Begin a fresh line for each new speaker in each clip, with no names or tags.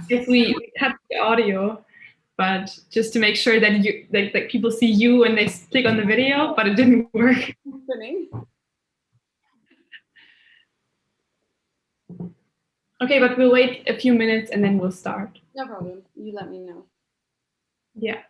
if we cut the audio, but just to make sure that you like people see you when they click on the video, but it didn't work. Okay, but we'll wait a few minutes and then we'll start.
No problem. You let me know.
Yeah.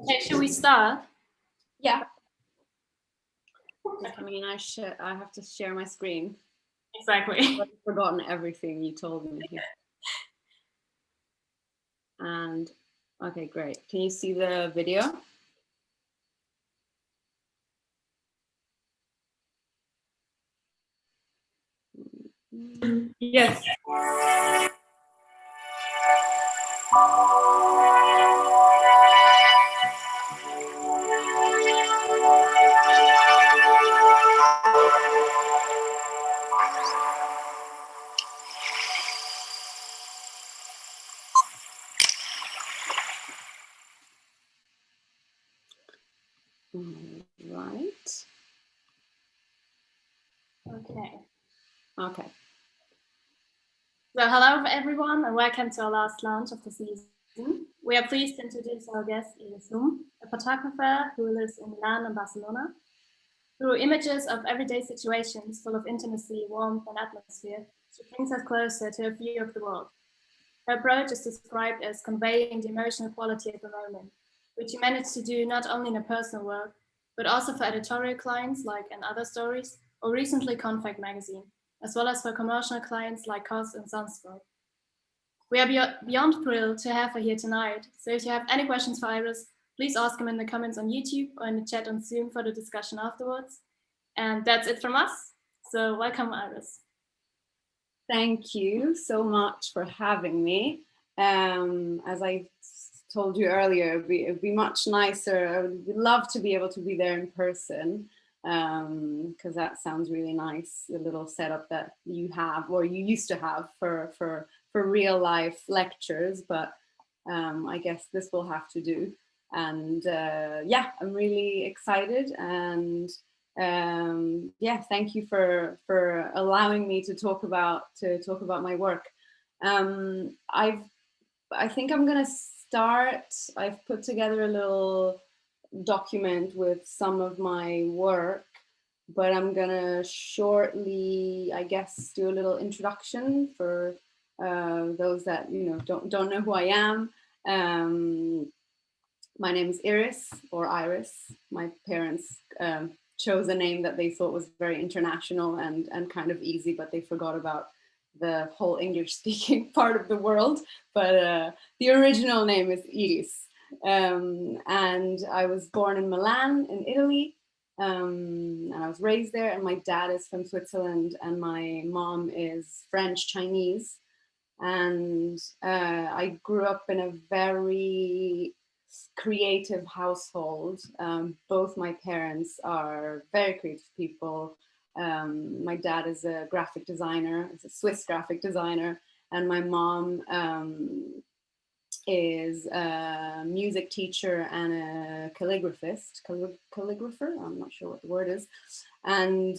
Okay, should we start?
Yeah. I mean, I have to share my screen.
Exactly.
I've forgotten everything you told me. And okay, great. Can you see the video?
Yes.
Right.
Okay.
Okay.
So hello everyone and welcome to our last launch of the season. We are pleased to introduce our guest, Humm, a photographer who lives in Milan and Barcelona. Through images of everyday situations full of intimacy, warmth and atmosphere, she brings us closer to a view of the world. Her approach is described as conveying the emotional quality of the moment, which she managed to do not only in her personal work, but also for editorial clients like And Other Stories, or recently Confect magazine, as well as for commercial clients like COS and Sunspot. We are beyond thrilled to have her here tonight, so if you have any questions for Iris, please ask them in the comments on YouTube or in the chat on Zoom for the discussion afterwards. And that's it from us, so welcome Iris.
Thank you so much for having me. As I told you earlier, it'd be much nicer. I would love to be able to be there in person, because that sounds really nice, the little setup that you have, or you used to have for real life lectures, but I guess this will have to do. And yeah, I'm really excited, and yeah, thank you for allowing me to talk about my work. I think I'm gonna start. I've put together a little document with some of my work, but I'm gonna shortly, I guess, do a little introduction for those that don't know who I am. My name is Iris, or Iris. My parents chose a name that they thought was very international and kind of easy, but they forgot about the whole English-speaking part of the world. But the original name is Iris. And I was born in Milan, in Italy. And I was raised there, and my dad is from Switzerland, and my mom is French Chinese. And I grew up in a very creative household. Both my parents are very creative people. My dad is a graphic designer, is a Swiss graphic designer, and my mom is a music teacher and a calligraphist, calligrapher, I'm not sure what the word is. And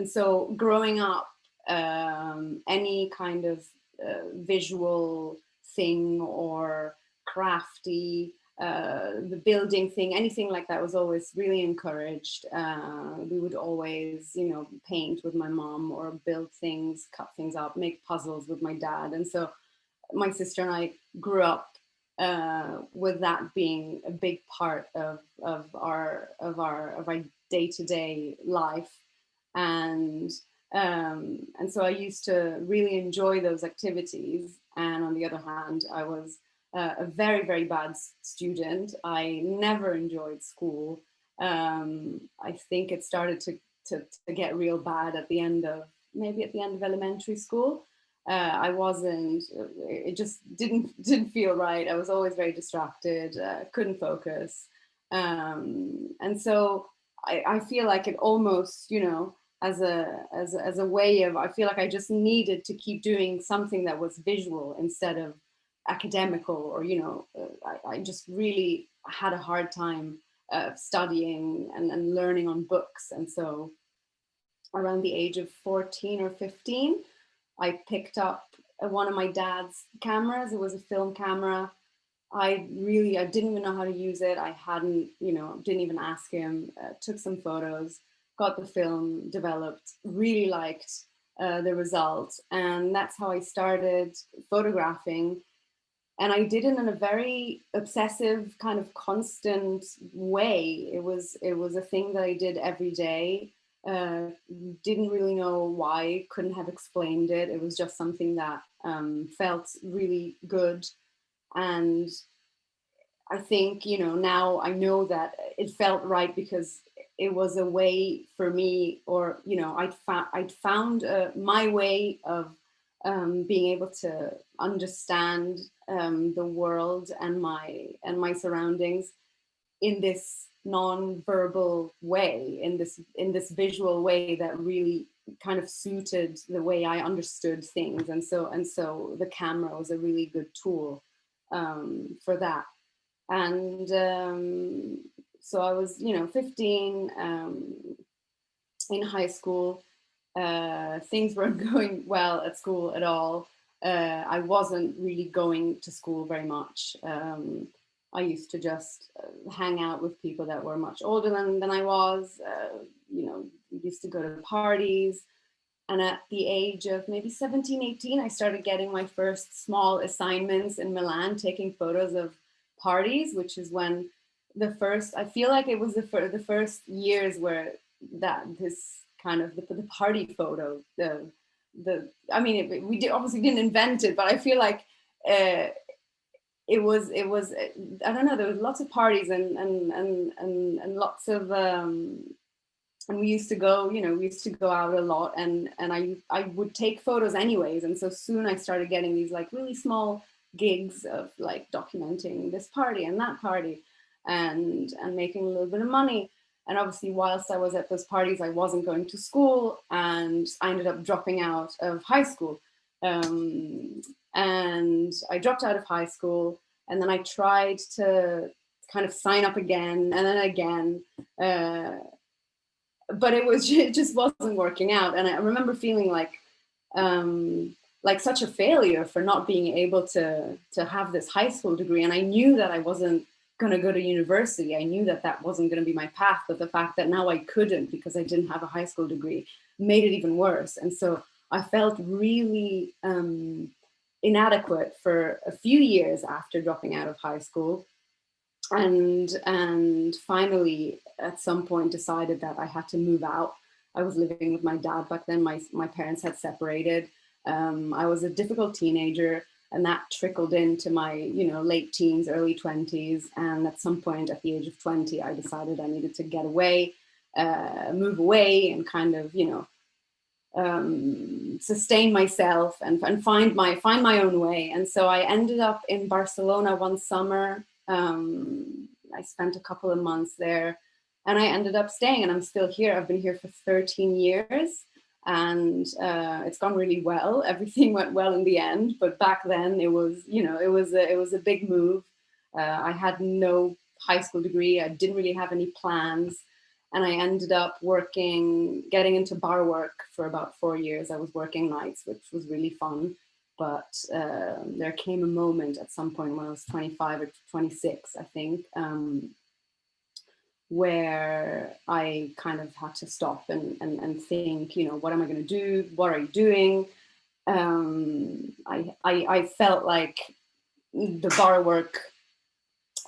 so growing up, any kind of visual thing or crafty, the building thing, anything like that was always really encouraged. We would always, paint with my mom or build things, cut things up, make puzzles with my dad. And so my sister and I grew up with that being a big part of our day-to-day life. And so I used to really enjoy those activities. And on the other hand, I was a very, very bad student. I never enjoyed school. I think it started to get real bad at the end of elementary school. I wasn't, it just didn't feel right. I was always very distracted, couldn't focus. And so I feel like it almost, as a way of, I feel like I just needed to keep doing something that was visual instead of academical, or, I just really had a hard time studying and learning on books. And so around the age of 14 or 15, I picked up one of my dad's cameras. It was a film camera. I didn't even know how to use it. I didn't even ask him. Took some photos, got the film developed, really liked the result. And that's how I started photographing. And I did it in a very obsessive, kind of constant way. It was a thing that I did every day. Didn't really know why, couldn't have explained it. It was just something that felt really good. And I think, now I know that it felt right because it was a way for me, or, I'd found my way of being able to understand the world and my surroundings in this non-verbal way, in this visual way that really kind of suited the way I understood things. And so the camera was a really good tool for that. And so I was, 15, in high school. Things weren't going well at school at all. I wasn't really going to school very much. I used to just hang out with people that were much older than I was. We used to go to parties. And at the age of maybe 17, 18, I started getting my first small assignments in Milan, taking photos of parties, which is when I feel like it was the first years where this kind of the party photo, we obviously didn't invent it, but I feel like it was I don't know, there was lots of parties and lots of and we used to go out a lot, and I would take photos anyways. And so soon I started getting these like really small gigs of like documenting this party and that party, and making a little bit of money. And obviously, whilst I was at those parties, I wasn't going to school, and I ended up dropping out of high school. And I dropped out of high school, and then I tried to kind of sign up again and then again. But it just wasn't working out. And I remember feeling like such a failure for not being able to have this high school degree. And I knew that I wasn't going to go to university. I knew that that wasn't going to be my path, but the fact that now I couldn't because I didn't have a high school degree made it even worse. And so I felt really inadequate for a few years after dropping out of high school. And finally, at some point, decided that I had to move out. I was living with my dad back then. My parents had separated. I was a difficult teenager, and that trickled into my, late teens, early 20s. And at some point at the age of 20, I decided I needed to get away, move away, and kind of, sustain myself and find my own way. And so I ended up in Barcelona one summer. I spent a couple of months there, and I ended up staying, and I'm still here. I've been here for 13 years, and it's gone really well. Everything went well in the end, but back then it was a big move. I had no high school degree. I didn't really have any plans, and I ended up getting into bar work for about 4 years. I was working nights, which was really fun. But there came a moment at some point when I was 25 or 26, I think, where I kind of had to stop and think, what am I going to do? What are you doing? I felt like the bar work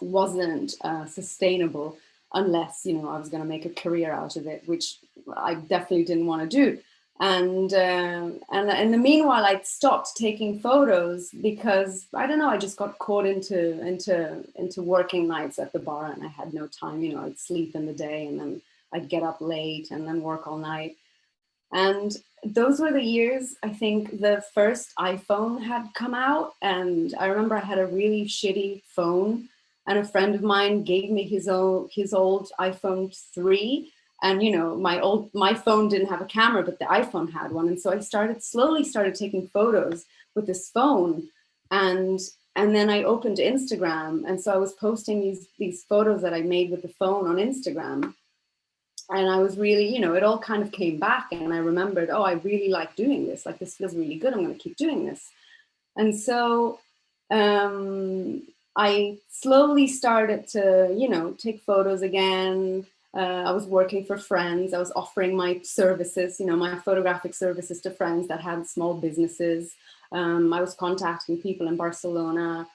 wasn't sustainable unless, I was going to make a career out of it, which I definitely didn't want to do. And in the meanwhile, I stopped taking photos because I don't know, I just got caught into working nights at the bar, and I had no time. I'd sleep in the day, and then I'd get up late and then work all night. And those were the years, I think, the first iPhone had come out, and I remember I had a really shitty phone, and a friend of mine gave me his old iPhone 3. And my phone didn't have a camera, but the iPhone had one. And so I slowly started taking photos with this phone. And then I opened Instagram. And so I was posting these photos that I made with the phone on Instagram. And I was really, it all kind of came back. And I remembered, oh, I really like doing this. Like, this feels really good. I'm going to keep doing this. And so I slowly started to, take photos again. I was working for friends. I was offering my services, my photographic services to friends that had small businesses. I was contacting people in Barcelona,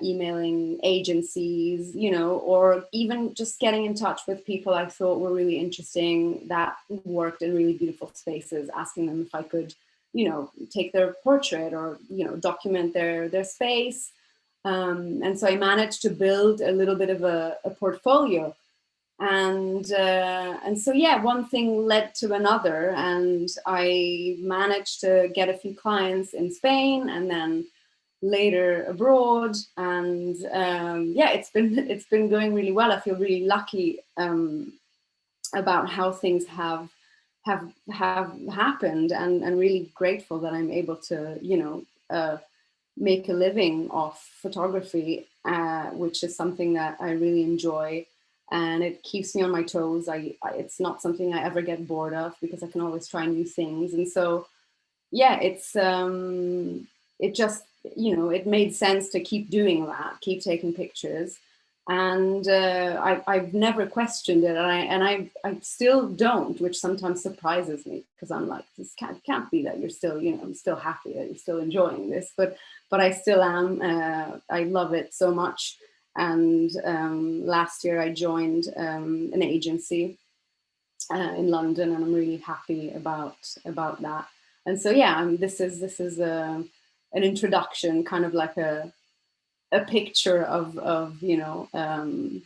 emailing agencies, or even just getting in touch with people I thought were really interesting that worked in really beautiful spaces, asking them if I could, take their portrait or, document their space. And so I managed to build a little bit of a portfolio. And so, yeah, one thing led to another, and I managed to get a few clients in Spain, and then later abroad. And yeah, it's been going really well. I feel really lucky about how things have happened, and really grateful that I'm able to make a living off photography, which is something that I really enjoy. And it keeps me on my toes. It's not something I ever get bored of, because I can always try new things. And so, yeah, it just, it made sense to keep doing that, keep taking pictures. And I've never questioned it. And I still don't, which sometimes surprises me, because I'm like, this can't be that you're still, still happy, that you're still enjoying this. But I still am. I love it so much. And last year I joined an agency in London, and I'm really happy about that. And so, yeah, this is an introduction, kind of like a picture of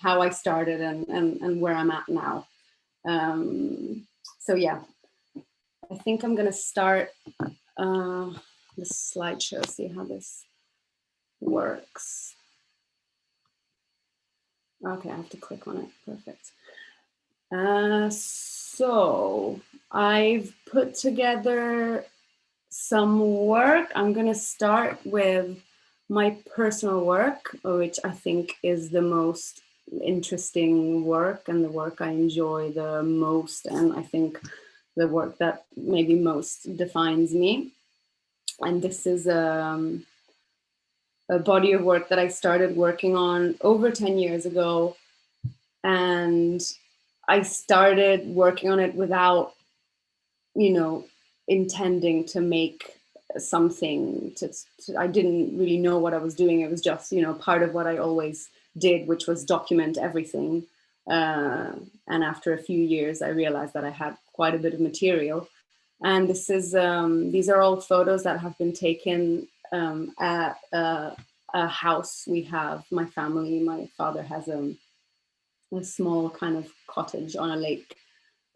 how I started and where I'm at now. So yeah, I think I'm gonna start the slideshow. See how this works. Okay, I have to click on it. Perfect. So I've put together some work. I'm going to start with my personal work, which I think is the most interesting work and the work I enjoy the most, and I think the work that maybe most defines me. And this is a body of work that I started working on over 10 years ago, and I started working on it without, intending to make something. I didn't really know what I was doing. It was just, part of what I always did, which was document everything. And after a few years, I realized that I had quite a bit of material. And this is these are all photos that have been taken at a house we have. My family, my father has a small kind of cottage on a lake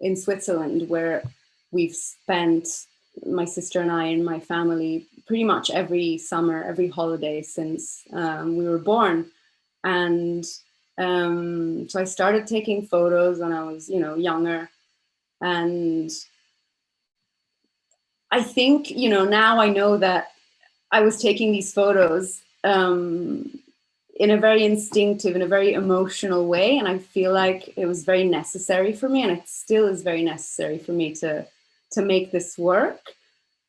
in Switzerland, where we've spent, my sister and I and my family, pretty much every summer, every holiday since we were born. And so I started taking photos when I was, younger. And I think, now I know that I was taking these photos in a very instinctive, in a very emotional way. And I feel like it was very necessary for me, and it still is very necessary for me to make this work.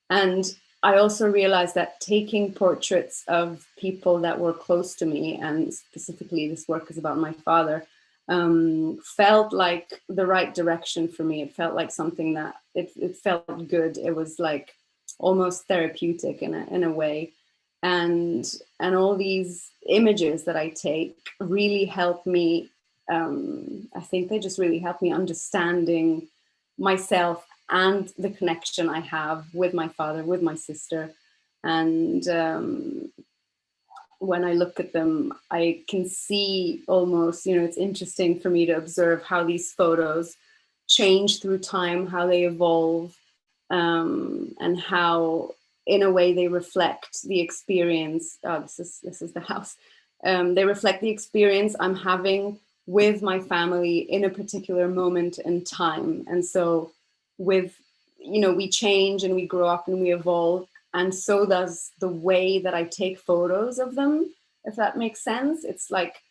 And I also realized that taking portraits of people that were close to me, and specifically this work is about my father, felt like the right direction for me. It felt like something that it felt good. It was like almost therapeutic in a way. And all these images that I take really help me. I think they just really help me understanding myself and the connection I have with my father, with my sister. And when I look at them, I can see almost, it's interesting for me to observe how these photos change through time, how they evolve, and how, in a way, they reflect the experience. This is the house. They reflect the experience I'm having with my family in a particular moment in time. And so we change and we grow up and we evolve. And so does the way that I take photos of them, if that makes sense. It's like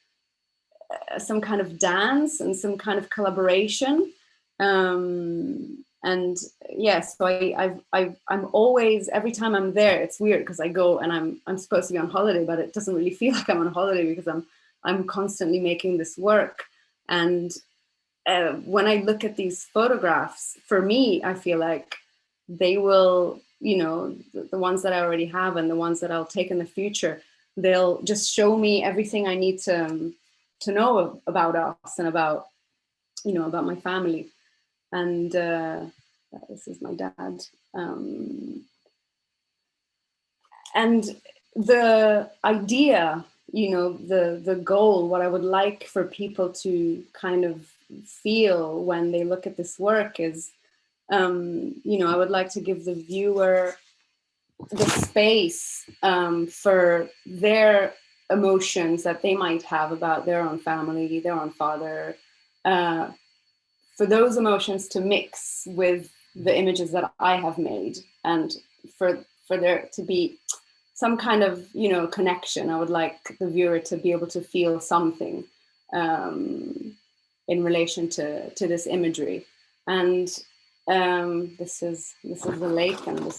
some kind of dance and some kind of collaboration. And yes, so I'm always, every time I'm there, it's weird because I go and I'm supposed to be on holiday, but it doesn't really feel like I'm on holiday because I'm constantly making this work. And when I look at these photographs, for me, I feel like they will, the ones that I already have and the ones that I'll take in the future, they'll just show me everything I need to know about us and about my family. And this is my dad. And the idea, the goal, what I would like for people to kind of feel when they look at this work is, I would like to give the viewer the space for their emotions that they might have about their own family, their own father, for those emotions to mix with the images that I have made, and for there to be some kind of connection. I would like the viewer to be able to feel something in relation to this imagery. And this is the lake, and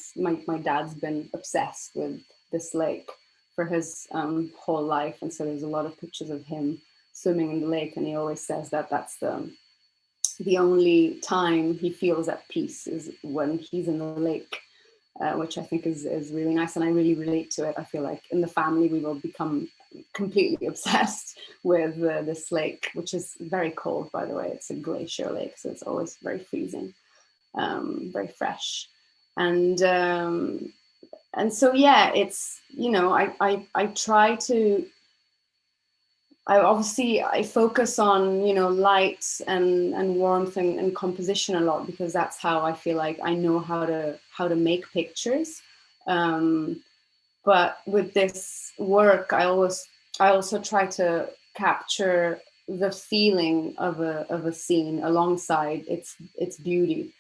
my dad's been obsessed with this lake for his whole life, and so there's a lot of pictures of him swimming in the lake, and he always says that that's the only time he feels at peace is when he's in the lake, which I think is really nice, and I really relate to it. I feel like in the family we will become completely obsessed with this lake, which is very cold, by the way. It's a glacier lake, so it's always very freezing, very fresh, and so yeah, it's I try to. I focus on light and warmth and composition a lot, because that's how I feel like I know how to make pictures. But with this work, I also try to capture the feeling of a scene alongside its beauty,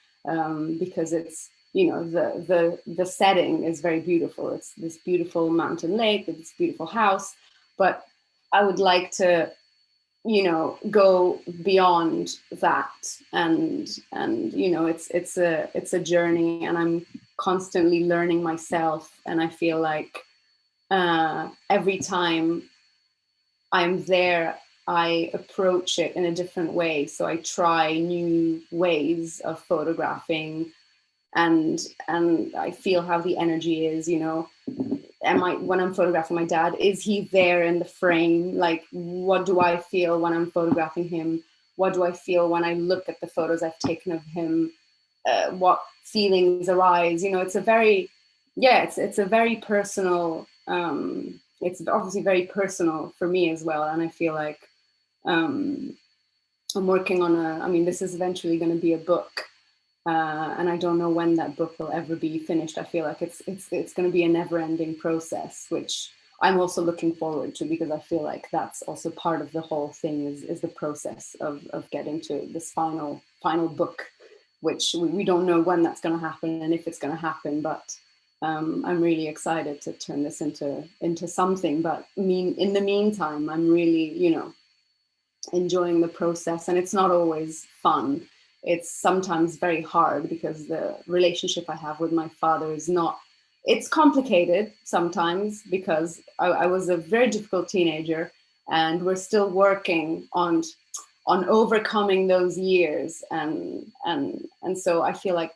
because it's, you know, the setting is very beautiful. It's this beautiful mountain lake, this beautiful house, but I would like to, you know, go beyond that, and you know, it's a journey, and I'm constantly learning myself, and I feel like every time I'm there, I approach it in a different way. So I try new ways of photographing, and I feel how the energy is, you know. When I'm photographing my dad, is he there in the frame? Like, what do I feel when I'm photographing him? What do I feel when I look at the photos I've taken of him? What feelings arise? You know, it's a very, yeah, it's a very personal, it's obviously very personal for me as well. And I feel like I'm working on I mean, this is eventually going to be a book. And I don't know when that book will ever be finished. I feel like it's going to be a never-ending process, which I'm also looking forward to, because I feel like that's also part of the whole thing, is the process of getting to this final book, which we don't know when that's going to happen and if it's going to happen, but I'm really excited to turn this into something. But in the meantime, I'm really, you know, enjoying the process, and it's not always fun. It's sometimes very hard, because the relationship I have with my father is not, it's complicated sometimes, because I was a very difficult teenager, and we're still working on overcoming those years, and so I feel like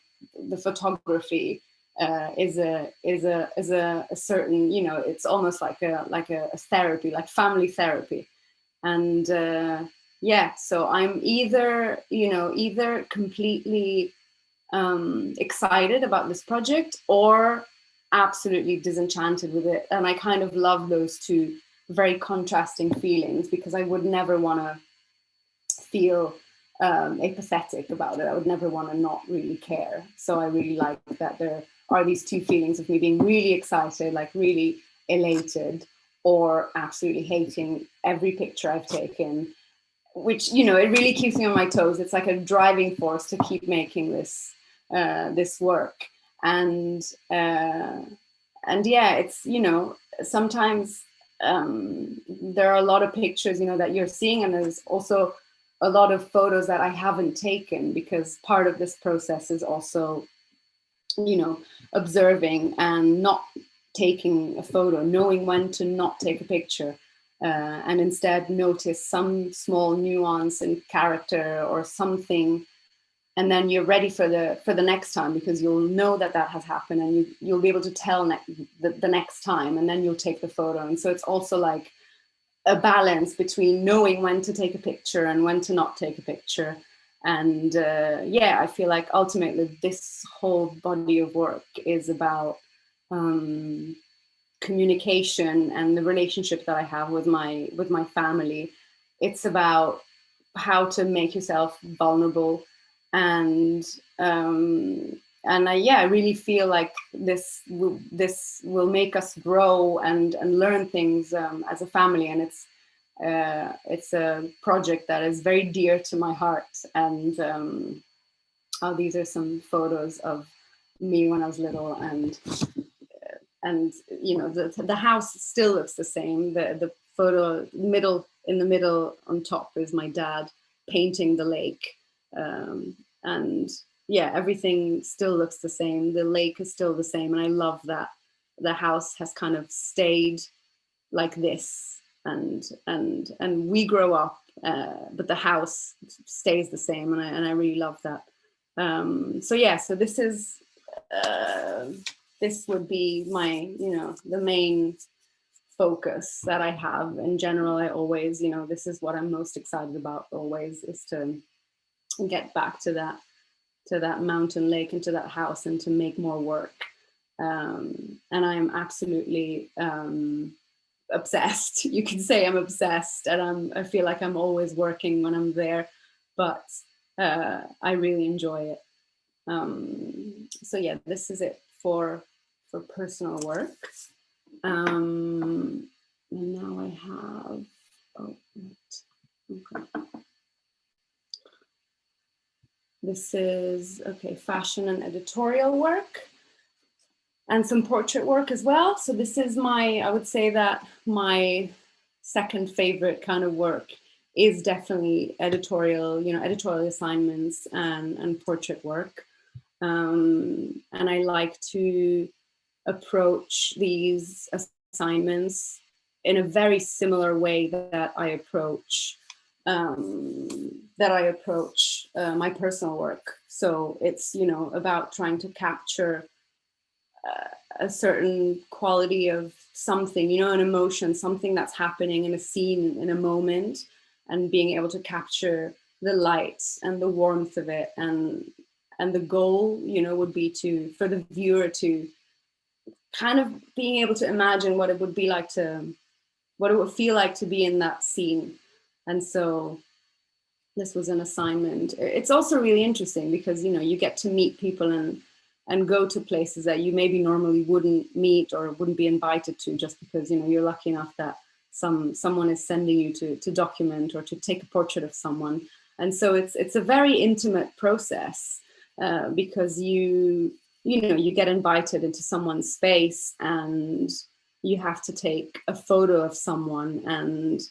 the photography is a certain, you know, it's almost like a therapy, like family therapy. And yeah, so I'm either, you know, either completely excited about this project, or absolutely disenchanted with it. And I kind of love those two very contrasting feelings, because I would never want to feel apathetic about it. I would never want to not really care. So I really like that there are these two feelings of me being really excited, like really elated, or absolutely hating every picture I've taken, which, you know, it really keeps me on my toes. It's like a driving force to keep making this work. And yeah, it's, you know, sometimes there are a lot of pictures, you know, that you're seeing, and there's also a lot of photos that I haven't taken, because part of this process is also, you know, observing and not taking a photo, knowing when to not take a picture, and instead notice some small nuance in character or something, and then you're ready for the next time, because you'll know that has happened, and you'll be able to tell the next time, and then you'll take the photo. And so it's also like a balance between knowing when to take a picture and when to not take a picture. And yeah, I feel like ultimately this whole body of work is about communication and the relationship that I have with my family. It's about how to make yourself vulnerable, and yeah, I really feel like this will make us grow and learn things as a family. And it's a project that is very dear to my heart. And oh, these are some photos of me when I was little, and you know, the house still looks the same. The photo in the middle on top is my dad painting the lake, and yeah, everything still looks the same. The lake is still the same, and I love that the house has kind of stayed like this, and we grow up, but the house stays the same, and I really love that. So yeah, so this is this would be my, you know, the main focus that I have in general. I always, you know, this is what I'm most excited about always, is to get back to that mountain lake and to that house, and to make more work. And I'm absolutely obsessed. You can say I'm obsessed, and I feel like I'm always working when I'm there, but I really enjoy it. So yeah, this is it for personal work. And now I have, oh, okay. This is, okay, fashion and editorial work, and some portrait work as well. So this is my, I would say that my second favorite kind of work is definitely editorial, editorial assignments and portrait work. And I like to approach these assignments in a very similar way that I approach my personal work. So it's, about trying to capture a certain quality of something, an emotion, something that's happening in a scene, in a moment, and being able to capture the light and the warmth of it. And the goal, would be for the viewer to kind of being able to imagine what it would be like what it would feel like to be in that scene. And so this was an assignment. It's also really interesting because, you get to meet people and go to places that you maybe normally wouldn't meet or wouldn't be invited to, just because, you're lucky enough that someone is sending you to document or to take a portrait of someone. And so it's a very intimate process because you get invited into someone's space and you have to take a photo of someone. And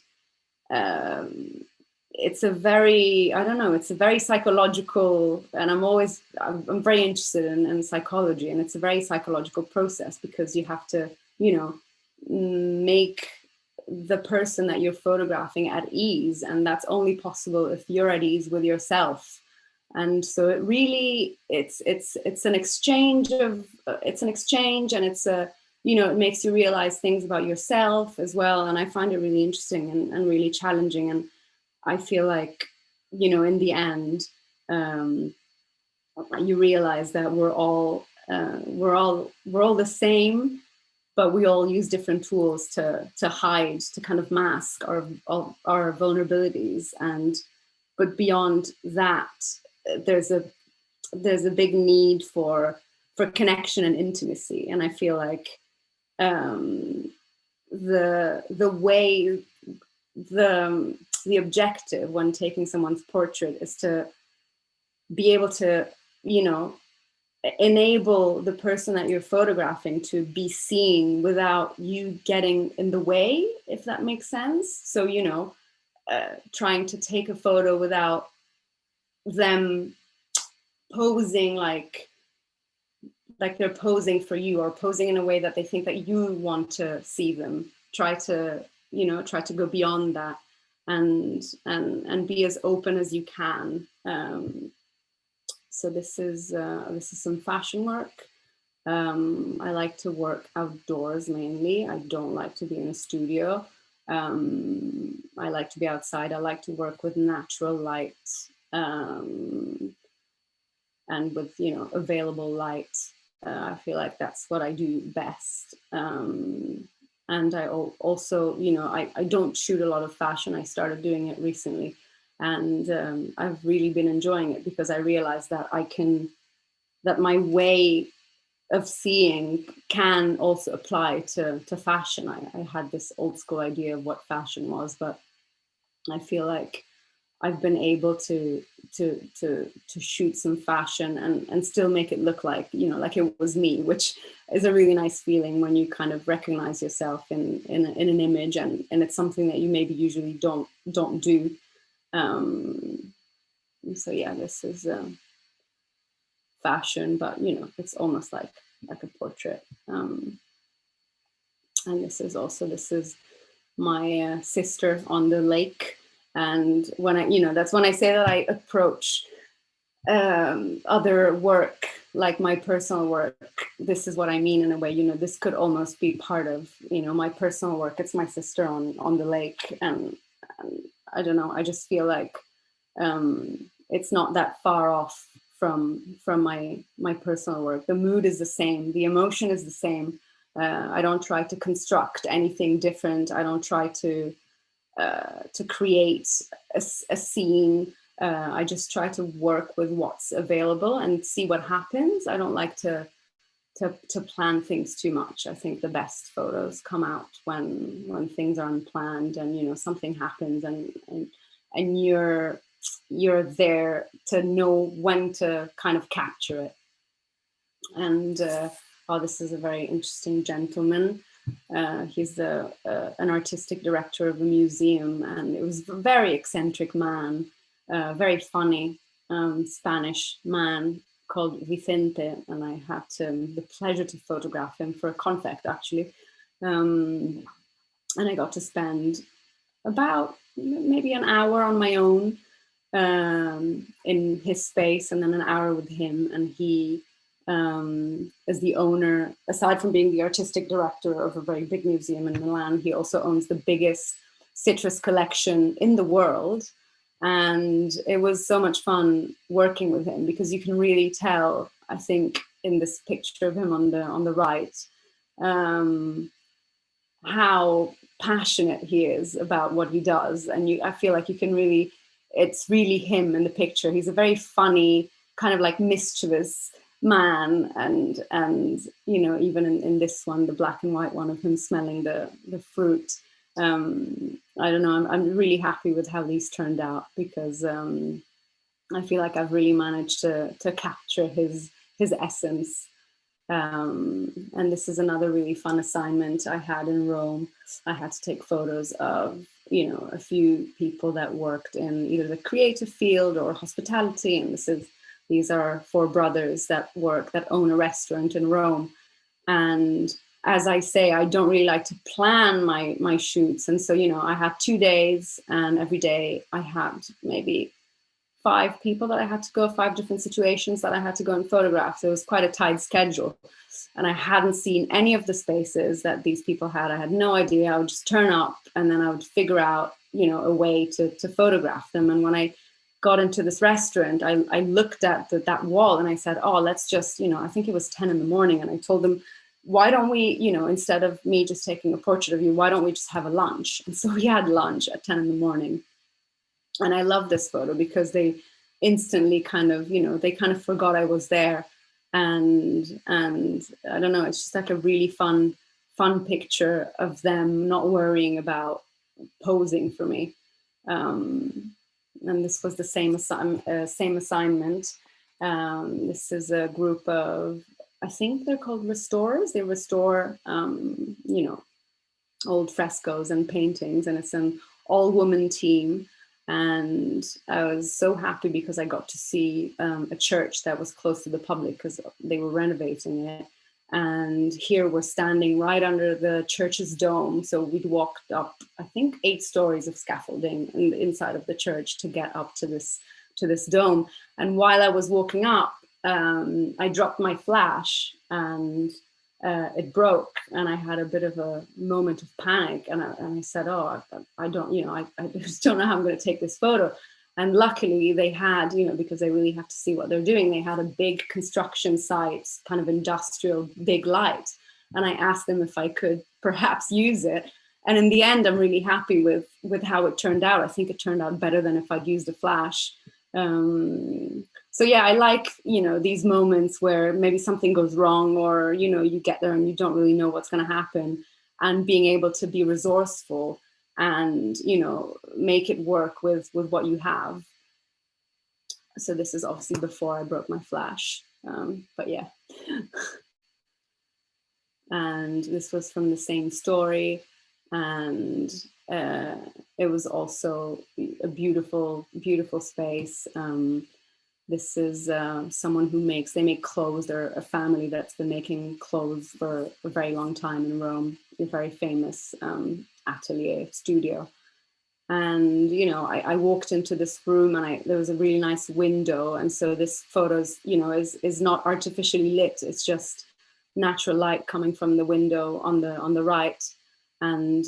it's a very, it's a very psychological, and I'm very interested in psychology, and it's a very psychological process because you have to, make the person that you're photographing at ease. And that's only possible if you're at ease with yourself. And so it really, it's an exchange, and it makes you realize things about yourself as well. And I find it really interesting and really challenging. And I feel like, in the end, you realize that we're all the same, but we all use different tools to hide, to kind of mask our vulnerabilities. But beyond that, there's a big need for connection and intimacy. And I feel like the way, the objective when taking someone's portrait is to be able to, enable the person that you're photographing to be seen without you getting in the way, if that makes sense. So, trying to take a photo without them posing like they're posing for you, or posing in a way that they think that you want to see them. Try to go beyond that and be as open as you can. So this is some fashion work. I like to work outdoors mainly. I don't like to be in a studio. I like to be outside. I like to work with natural light and with available light. I feel like that's what I do best. And I also, I don't shoot a lot of fashion. I started doing it recently. And I've really been enjoying it because I realized that that my way of seeing can also apply to fashion. I had this old school idea of what fashion was, but I feel like I've been able to shoot some fashion and still make it look like, like it was me, which is a really nice feeling when you kind of recognize yourself in an image, and it's something that you maybe usually don't do. So yeah, this is fashion, but it's almost like a portrait. And this is my sister on the lake. And when that's when I say that I approach other work, like my personal work, this is what I mean in a way. This could almost be part of my personal work. It's my sister on the lake, and I don't know. I just feel like it's not that far off from my personal work. The mood is the same. The emotion is the same. I don't try to construct anything different. I don't try to create a scene. I just try to work with what's available and see what happens. I don't like to to plan things too much. I think the best photos come out when things are unplanned, and you know, something happens, and you're there to know when to kind of capture it. And oh, this is a very interesting gentleman. He's an artistic director of a museum, and it was a very eccentric man, very funny Spanish man called Vicente, and I had the pleasure to photograph him for a confect, actually. And I got to spend about maybe an hour on my own in his space, and then an hour with him. And he is the owner, aside from being the artistic director of a very big museum in Milan, he also owns the biggest citrus collection in the world. And it was so much fun working with him, because you can really tell, I think, in this picture of him on the right, how passionate he is about what he does. And I feel like you can really, it's really him in the picture. He's a very funny, kind of like mischievous man, and you know, even in this one, the black and white one of him smelling the fruit. I don't know, I'm really happy with how these turned out, because I feel like I've really managed to capture his essence. And this is another really fun assignment I had in Rome. I had to take photos of, you know, a few people that worked in either the creative field or hospitality. And these are 4 brothers that own a restaurant in Rome. And as I say, I don't really like to plan my shoots. And so, you know, I had 2 days, and every day I had maybe 5 people that I had to go, 5 different situations that I had to go and photograph. So it was quite a tight schedule. And I hadn't seen any of the spaces that these people had. I had no idea. I would just turn up, and then I would figure out, you know, a way to photograph them. And when I got into this restaurant, I looked at that wall, and I said, oh, let's just, you know, I think it was 10 in the morning. And I told them, why don't we, you know, instead of me just taking a portrait of you, why don't we just have a lunch? And so we had lunch at 10 in the morning. And I love this photo because they instantly kind of, you know, they kind of forgot I was there. And I don't know, it's just like a really fun picture of them not worrying about posing for me. And this was the same assignment. This is a group of, I think they're called restorers. They restore, you know, old frescoes and paintings, and it's an all-woman team. And I was so happy because I got to see a church that was close to the public, because they were renovating it. And here we're standing right under the church's dome. So we'd walked up, I think, 8 stories of scaffolding in the inside of the church to get up to this dome. And while I was walking up, I dropped my flash, and it broke, and I had a bit of a moment of panic, and I said, oh, I don't, you know, I just don't know how I'm going to take this photo. And luckily they had, you know, because they really have to see what they're doing, they had a big construction site, kind of industrial, big light. And I asked them if I could perhaps use it. And in the end, I'm really happy with how it turned out. I think it turned out better than if I'd used a flash. So yeah, I like, you know, these moments where maybe something goes wrong, or, you know, you get there and you don't really know what's going to happen, and being able to be resourceful and, you know, make it work with what you have. So this is obviously before I broke my flash, but yeah. And this was from the same story, and it was also a beautiful, beautiful space. This is someone who they make clothes. They're a family that's been making clothes for a very long time in Rome, a very famous atelier, studio. And, you know, I walked into this room, and there was a really nice window. And so this photo, you know, is not artificially lit. It's just natural light coming from the window on the right. And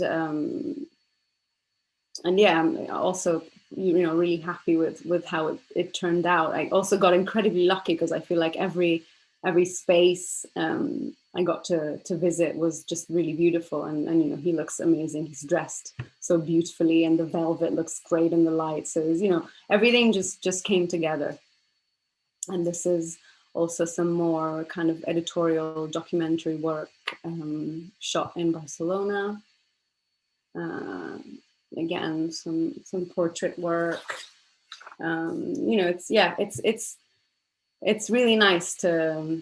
yeah, I'm also, you know, really happy with how it turned out. I also got incredibly lucky, because I feel like every space I got to visit was just really beautiful. And you know, he looks amazing. He's dressed so beautifully, and the velvet looks great in the light. So it was, you know, everything just came together. And this is also some more kind of editorial documentary work shot in Barcelona. Again, some portrait work. You know, it's really nice to,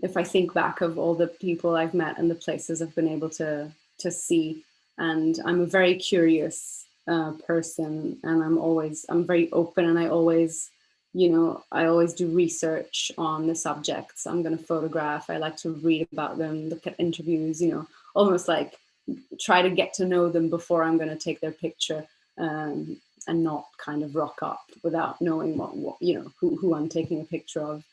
if I think back of all the people I've met and the places I've been able to see. And I'm a very curious person, and I'm very open, and I always do research on the subjects I'm going to photograph. I like to read about them, look at interviews, you know, almost like try to get to know them before I'm going to take their picture, and not kind of rock up without knowing what you know, who I'm taking a picture of.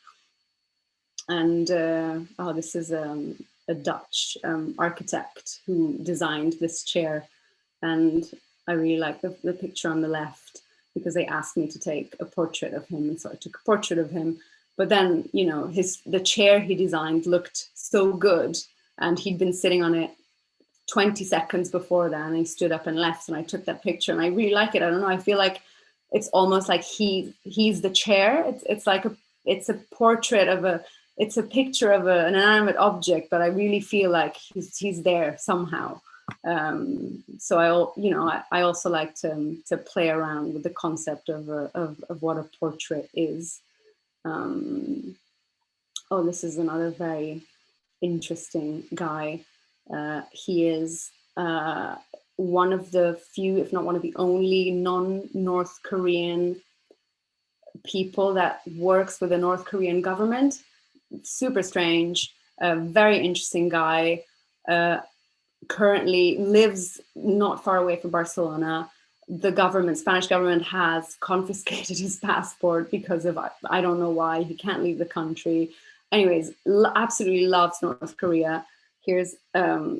And this is a Dutch architect who designed this chair, and I really like the picture on the left because they asked me to take a portrait of him, and so I took a portrait of him. But then, you know, the chair he designed looked so good, and he'd been sitting on it 20 seconds before that, and he stood up and left, and I took that picture, and I really like it. I don't know, I feel like it's almost like he's the chair. It's like it's a portrait of it's a picture of an inanimate object, but I really feel like he's there somehow. So I also like to play around with the concept of what a portrait is. This is another very interesting guy. He is one of the few, if not one of the only, non-North Korean people that works with the North Korean government. Super strange, very interesting guy. Currently lives not far away from Barcelona. The Spanish government has confiscated his passport because of, I don't know why, he can't leave the country. Anyways, absolutely loves North Korea. Here's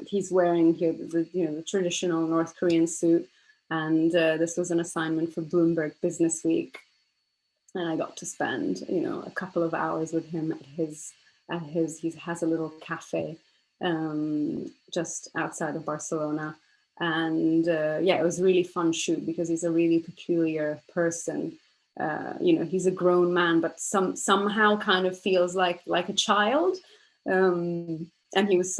he's wearing here the traditional North Korean suit, and this was an assignment for Bloomberg Business Week, and I got to spend a couple of hours with him at his he has a little cafe just outside of Barcelona. And it was a really fun shoot because he's a really peculiar person. He's a grown man, but somehow kind of feels like a child. And he was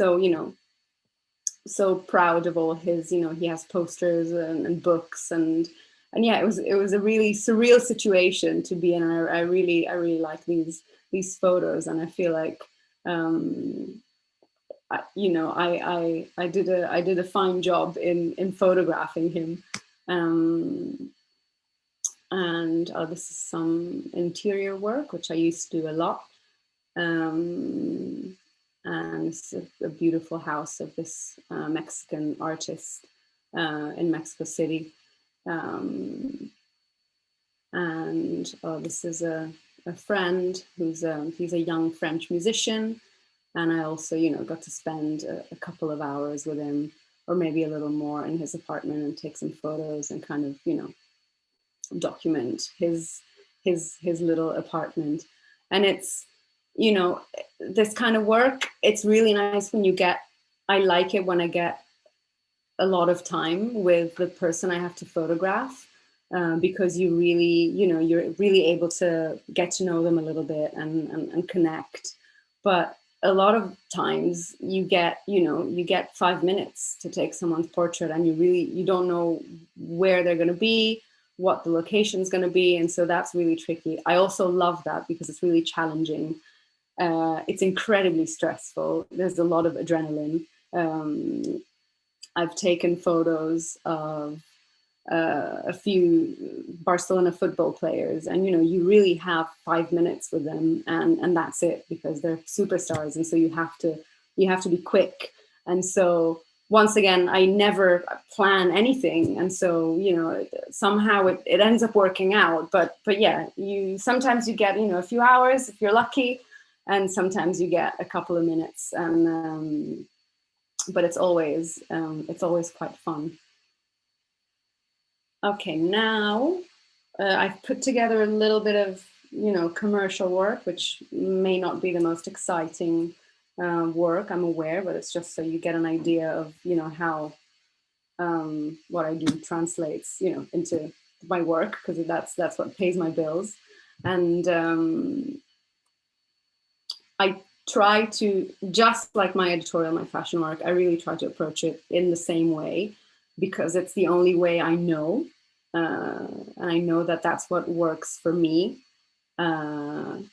so proud of all his, he has posters and books, and it was a really surreal situation to be in. I really like these photos, and I feel like I did a fine job in photographing him. And this is some interior work, which I used to do a lot. And it's a beautiful house of this Mexican artist in Mexico City. And this is a friend who's he's a young French musician. And I also, got to spend a couple of hours with him, or maybe a little more, in his apartment and take some photos and kind of, document his little apartment. And it's, this kind of work, it's really nice when I like it when I get a lot of time with the person I have to photograph, because you really, you're really able to get to know them a little bit and connect. But a lot of times you get 5 minutes to take someone's portrait, and you don't know where they're going to be, what the location is going to be. And so that's really tricky. I also love that because it's really challenging. It's incredibly stressful. There's a lot of adrenaline. I've taken photos of a few Barcelona football players, and you really have 5 minutes with them, and that's it, because they're superstars, and so you have to be quick. And so once again, I never plan anything, and so somehow it ends up working out. But yeah, sometimes you get a few hours if you're lucky, and sometimes you get a couple of minutes, and but it's always quite fun. Okay, now I've put together a little bit of, commercial work, which may not be the most exciting work, I'm aware, but it's just so you get an idea of, how what I do translates, into my work, because that's what pays my bills. And I try to, just like my editorial, my fashion work, I really try to approach it in the same way, because it's the only way I know. And I know that that's what works for me. And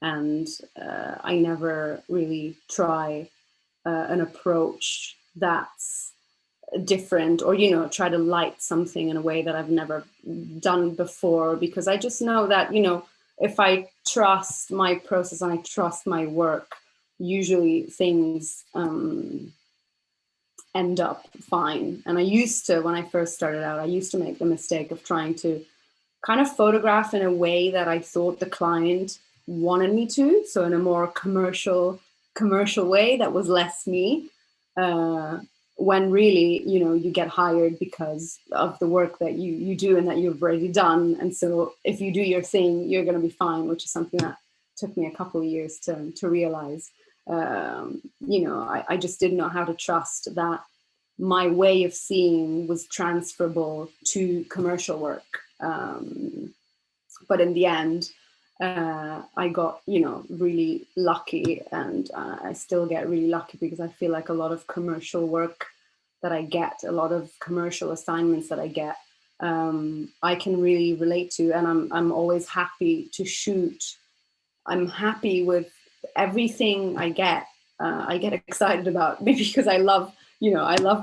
I never really try an approach that's different, or try to light something in a way that I've never done before, because I just know that if I trust my process and I trust my work, usually things end up fine. And I used to, when I first started out, I used to make the mistake of trying to kind of photograph in a way that I thought the client wanted me to, so in a more commercial way that was less me. When really, you get hired because of the work that you do and that you've already done. And so if you do your thing, you're going to be fine, which is something that took me a couple of years to realize. I just didn't know how to trust that my way of seeing was transferable to commercial work. But in the end, I got, really lucky, and I still get really lucky, because I feel like a lot of commercial work that I get, a lot of commercial assignments that I get, I can really relate to, and I'm always happy to shoot. I'm happy with everything I get. I get excited about, maybe because I love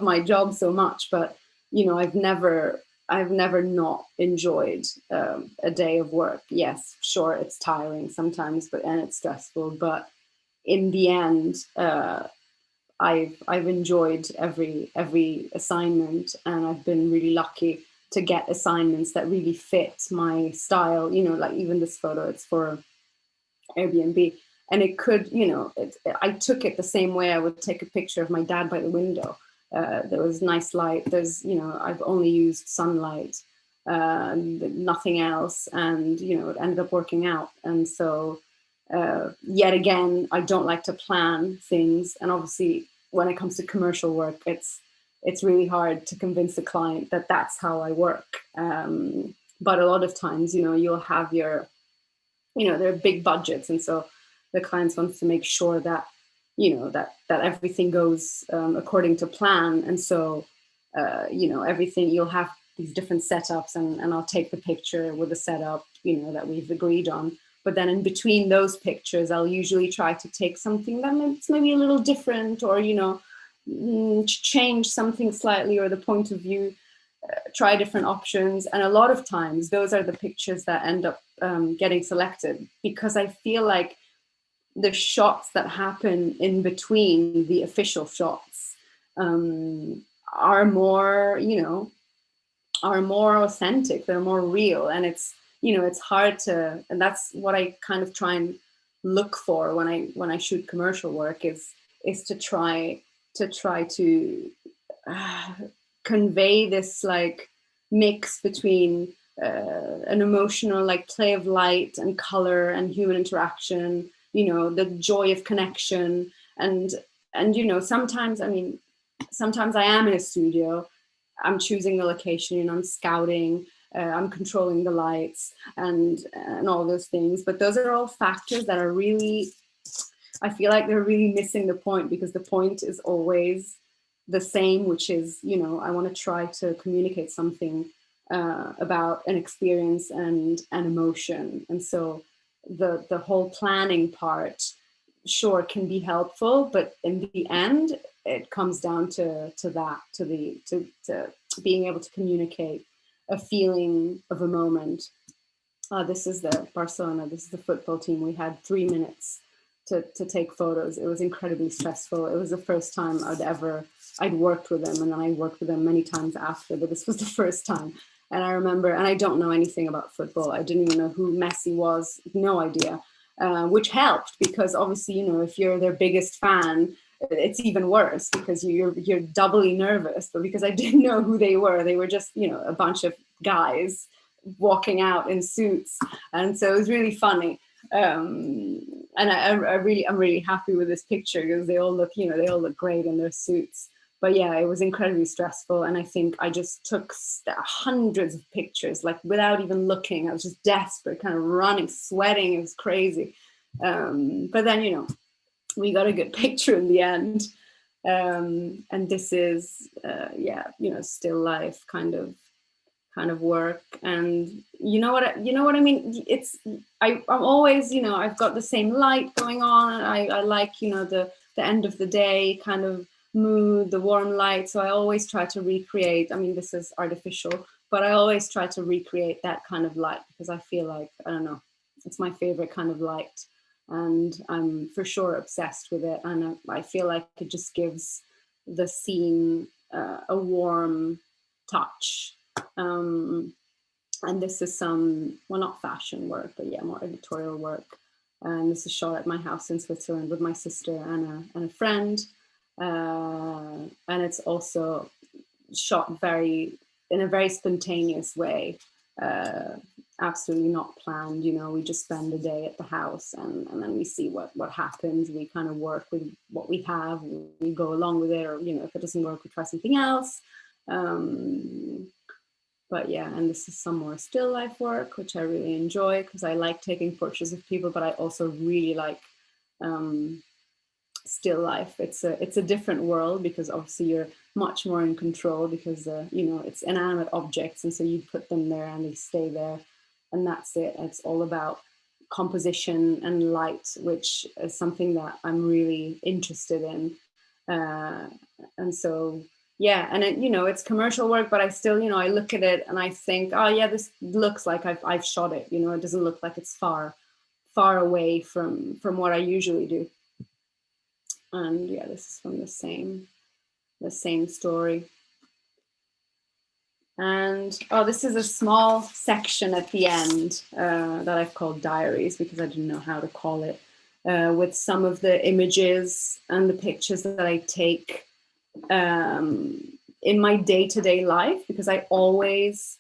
my job so much, but I've never not enjoyed a day of work. Yes, sure, it's tiring sometimes, and it's stressful, but in the end, I've enjoyed every assignment, and I've been really lucky to get assignments that really fit my style. Like even this photo, it's for Airbnb, and it could, I took it the same way I would take a picture of my dad by the window. There was nice light. There's, I've only used sunlight, nothing else, and it ended up working out. And so, yet again, I don't like to plan things, and obviously, when it comes to commercial work, it's really hard to convince the client that that's how I work. But a lot of times, you'll have your there are big budgets, and so the clients wants to make sure that that everything goes according to plan. And so everything, you'll have these different setups, and I'll take the picture with the setup that we've agreed on, but then in between those pictures I'll usually try to take something that's maybe a little different, or change something slightly, or the point of view, try different options. And a lot of times those are the pictures that end up getting selected, because I feel like the shots that happen in between the official shots are more, are more authentic, they're more real. And it's hard to, and that's what I kind of try and look for when I shoot commercial work, is to try to convey this like mix between an emotional like play of light and color and human interaction, the joy of connection. And sometimes I am in a studio, I'm choosing the location, I'm scouting, I'm controlling the lights and all those things. But those are all factors that are really, I feel like they're really missing the point, because the point is always the same, which is, I want to try to communicate something about an experience and an emotion. And so the whole planning part, sure, can be helpful, but in the end, it comes down to being able to communicate a feeling of a moment. This is the Barcelona, this is the football team. We had 3 minutes to take photos. It was incredibly stressful. It was the first time I'd worked with them, and then I worked with them many times after, but this was the first time. And I remember, and I don't know anything about football. I didn't even know who Messi was, no idea, which helped, because obviously, if you're their biggest fan, it's even worse, because you're doubly nervous. But because I didn't know who they were just, a bunch of guys walking out in suits. And so it was really funny. And I'm really happy with this picture, because they all look great in their suits. But yeah, it was incredibly stressful. And I think I just took hundreds of pictures, like without even looking. I was just desperate, kind of running, sweating. It was crazy. But then, we got a good picture in the end. And this is, yeah, still life kind of work. And you know what I mean? I'm always, I've got the same light going on. I like, the end of the day kind of mood, the warm light. So I always try to recreate. I mean, this is artificial, but I always try to recreate that kind of light, because I feel like, I don't know, it's my favorite kind of light. And I'm for sure obsessed with it. And I feel like it just gives the scene a warm touch. And this is some, well, not fashion work, but yeah, more editorial work. And this is shot at my house in Switzerland with my sister and a friend. And it's also shot in a very spontaneous way. Absolutely not planned. We just spend the day at the house, and then we see what happens. We kind of work with what we have. We go along with it, or if it doesn't work, we try something else. But yeah, and this is some more still life work, which I really enjoy, because I like taking portraits of people, but I also really like still life. It's a different world, because obviously you're much more in control, because it's inanimate objects, and so you put them there and they stay there, and that's it. It's all about composition and light, which is something that I'm really interested in. And so yeah, and it's commercial work, but I still, I look at it and I think, oh yeah, this looks like I've shot it. It doesn't look like it's far away from what I usually do. And yeah, this is from the same story. And this is a small section at the end that I've called diaries, because I didn't know how to call it, with some of the images and the pictures that I take in my day-to-day life, because I always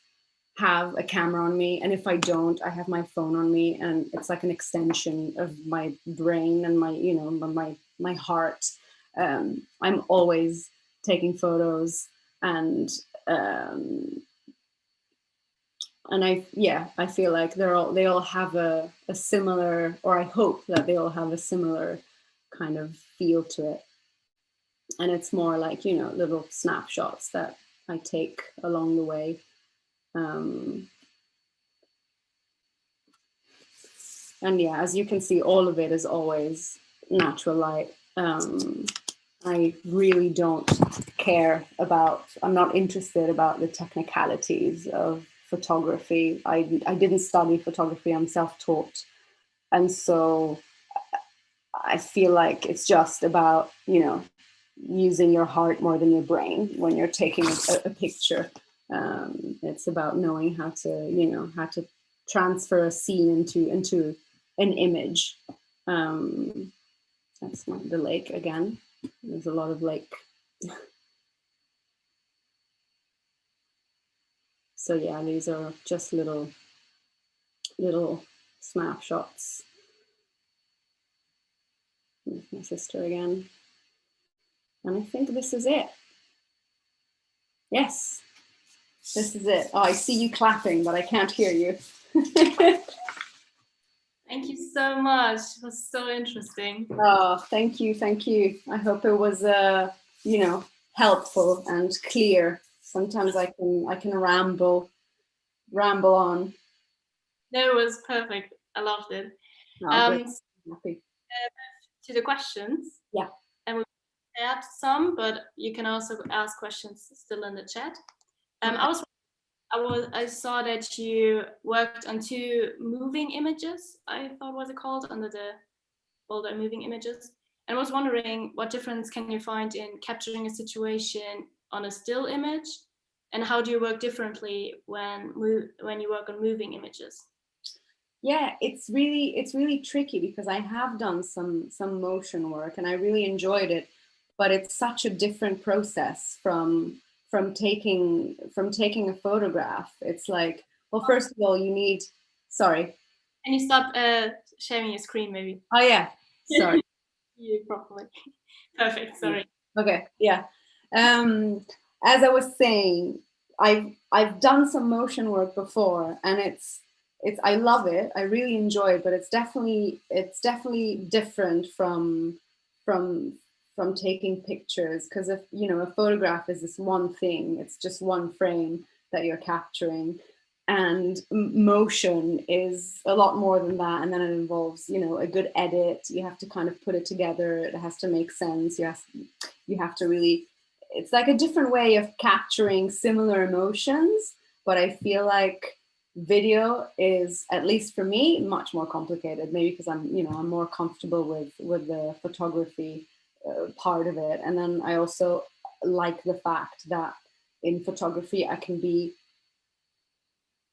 have a camera on me, and if I don't, I have my phone on me, and it's like an extension of my brain and my heart. I'm always taking photos, and I feel like they all have a similar, or I hope that they all have a similar kind of feel to it. And it's more like, little snapshots that I take along the way. And yeah, as you can see, all of it is always natural light. I really don't care about, I'm not interested about the technicalities of photography. I didn't study photography, I'm self-taught. And so I feel like it's just about, using your heart more than your brain when you're taking a picture. It's about knowing how to transfer a scene into an image. That's the lake again. There's a lot of lake. So yeah, these are just little snapshots. With my sister again. And I think this is it. Yes, this is it. Oh, I see you clapping, but I can't hear you.
Thank you so much. It was so interesting.
Oh, thank you. I hope it was, helpful and clear. Sometimes I can ramble on.
No, it was perfect. I loved it.
Happy.
To the questions.
Yeah.
And we prepared some, but you can also ask questions still in the chat. I saw that you worked on 2 moving images, I thought was it called, under the folder moving images. And I was wondering, what difference can you find in capturing a situation on a still image, and how do you work differently when you work on moving images?
Yeah, it's really tricky, because I have done some motion work and I really enjoyed it, but it's such a different process from taking a photograph. It's like, well, first of all, you need, sorry.
Can you stop sharing your screen, maybe?
Oh yeah, sorry.
You properly. Perfect. Sorry.
Okay. Yeah. As I was saying, I've done some motion work before, and it's I love it. I really enjoy it, but it's definitely different from from taking pictures, because if you know, a photograph is this one thing, it's just one frame that you're capturing, and motion is a lot more than that, and then it involves, you know, a good edit. You have to kind of put it together, it has to make sense, you have to really, it's like a different way of capturing similar emotions. But I feel like video is, at least for me, much more complicated, maybe because I'm, you know, I'm more comfortable with the photography part of it. And then I also like the fact that in photography I can be,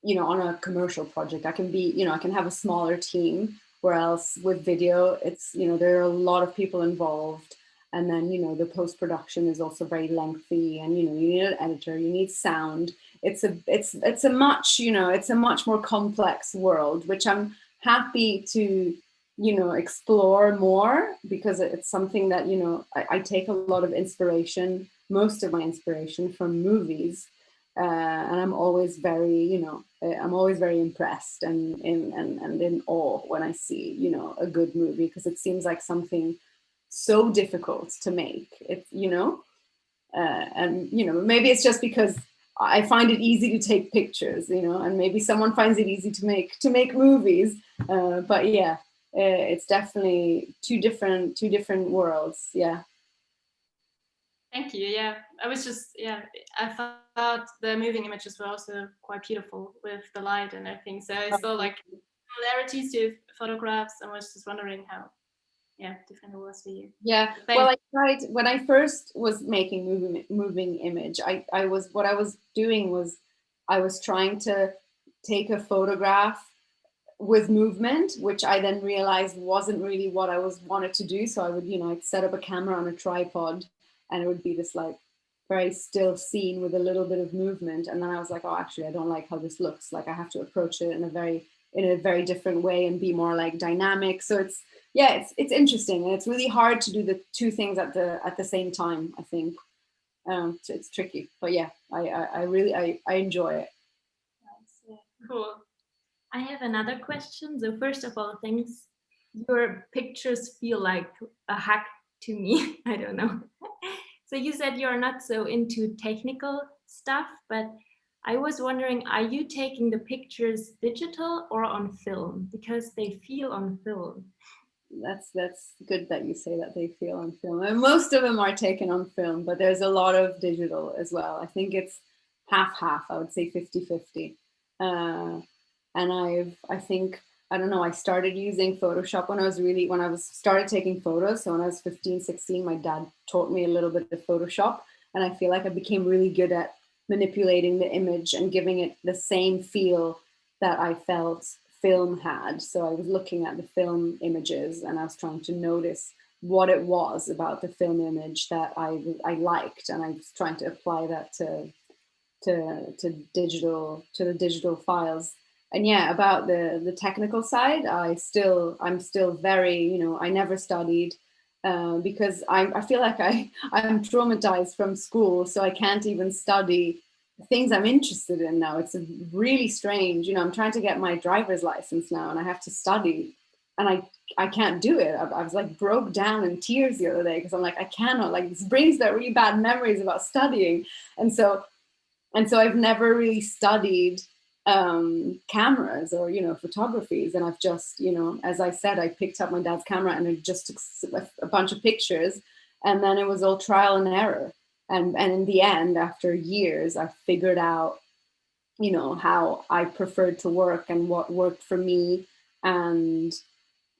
you know, on a commercial project, I can be, you know, I can have a smaller team, whereas with video, it's, you know, there are a lot of people involved. And then, you know, the post-production is also very lengthy, and, you know, you need an editor, you need sound. It's a much, you know, it's a much more complex world, which I'm happy to, you know, explore more, because it's something that, you know, I take a lot of inspiration, most of my inspiration from movies. And I'm always very, you know, I'm always very impressed and in awe when I see, you know, a good movie, because it seems like something so difficult to make. It's, you know, and, you know, maybe it's just because I find it easy to take pictures, you know, and maybe someone finds it easy to make movies. But yeah, it's definitely two different worlds. Yeah.
Thank you. Yeah, I was just, yeah, I thought the moving images were also quite beautiful with the light and everything. So I saw like similarities to photographs, and was just wondering how, yeah, different it was for you.
Yeah. Well, I tried when I first was making moving image. What I was doing was I was trying to take a photograph with movement, which I then realized wasn't really what I was wanted to do. So I would, you know, I'd set up a camera on a tripod, and it would be this like very still scene with a little bit of movement. And then I was like, oh, actually, I don't like how this looks. Like I have to approach it in a very different way and be more like dynamic. So it's, yeah, it's interesting, and it's really hard to do the two things at the same time, I think. So it's tricky, but yeah, I really enjoy it.
Nice. Yeah. Cool.
I have another question. So first of all, thanks. Your pictures feel like a hack to me. I don't know. So you said you're not so into technical stuff, but I was wondering, are you taking the pictures digital or on film? Because they feel on film.
That's good that you say that they feel on film. And most of them are taken on film, but there's a lot of digital as well. I think it's half. I would say 50-50. And I think, I don't know, I started using Photoshop when I was started taking photos. So when I was 15, 16, my dad taught me a little bit of Photoshop. And I feel like I became really good at manipulating the image and giving it the same feel that I felt film had. So I was looking at the film images, and I was trying to notice what it was about the film image that I liked. And I was trying to apply that to the digital files. And yeah, about the technical side, I'm still very, you know, I never studied because I feel like I'm traumatized from school, so I can't even study things I'm interested in now. It's really strange, you know. I'm trying to get my driver's license now, and I have to study, and I can't do it. I was like broke down in tears the other day because I'm like, I cannot, like, this brings back really bad memories about studying. And so I've never really studied cameras or, you know, photographies. And I've just, you know, as I said, I picked up my dad's camera and it just took a bunch of pictures, and then it was all trial and error. And in the end, after years, I figured out, you know, how I preferred to work and what worked for me. And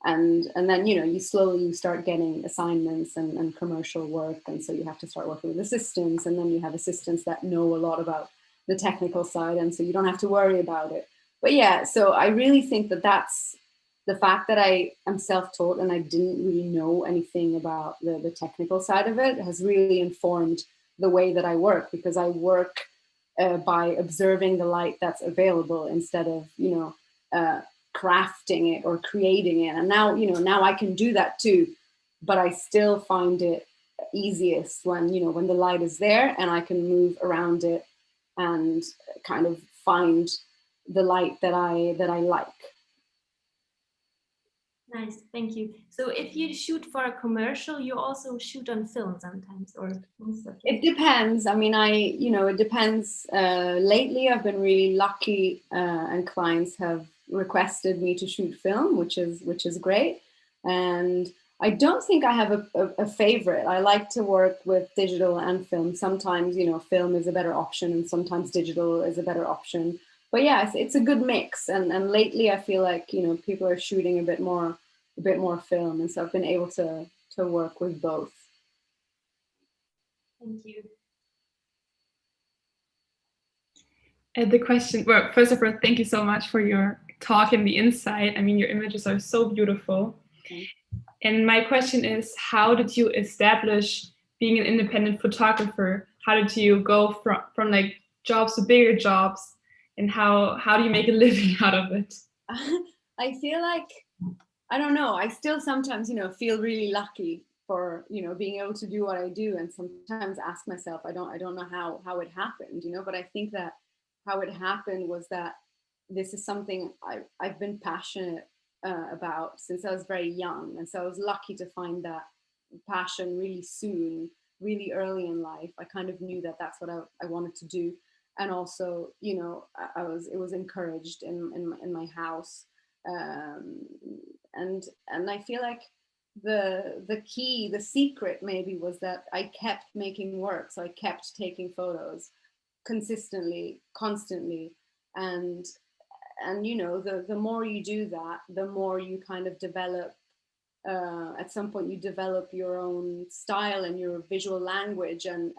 then, you know, you slowly start getting assignments and commercial work, and so you have to start working with assistants, and then you have assistants that know a lot about the technical side, and so you don't have to worry about it. But yeah, so I really think that that's the fact that I am self-taught and I didn't really know anything about the technical side of it has really informed the way that I work, because I work by observing the light that's available instead of, you know, crafting it or creating it. And now, you know, now I can do that too, but I still find it easiest when, you know, when the light is there and I can move around it and kind of find the light that I like.
Nice, thank you. So if you shoot for a commercial, you also shoot on film sometimes, or most of
It depends. I mean, it depends. Lately, I've been really lucky, and clients have requested me to shoot film, which is great. And I don't think I have a favorite. I like to work with digital and film. Sometimes, film is a better option, and sometimes digital is a better option. But yeah, it's a good mix. And lately, I feel like people are shooting a bit more film, and so I've been able to work with both.
Thank you.
The question, well, first of all, thank you so much for your talk and the insight. I mean, your images are so beautiful.
Okay.
And my question is, how did you establish being an independent photographer? How did you go from like jobs to bigger jobs? And how do you make a living out of it?
I feel like, I don't know, I still sometimes, feel really lucky for, being able to do what I do, and sometimes ask myself, I don't know how it happened, but I think that how it happened was that this is something I've been passionate about since I was very young. And so I was lucky to find that passion really soon, really early in life. I kind of knew that that's what I wanted to do. And also, it was encouraged in my house. And I feel like the key, the secret maybe, was that I kept making work. So I kept taking photos consistently, constantly. And the more you do that, the more you kind of develop, at some point you develop your own style and your visual language. And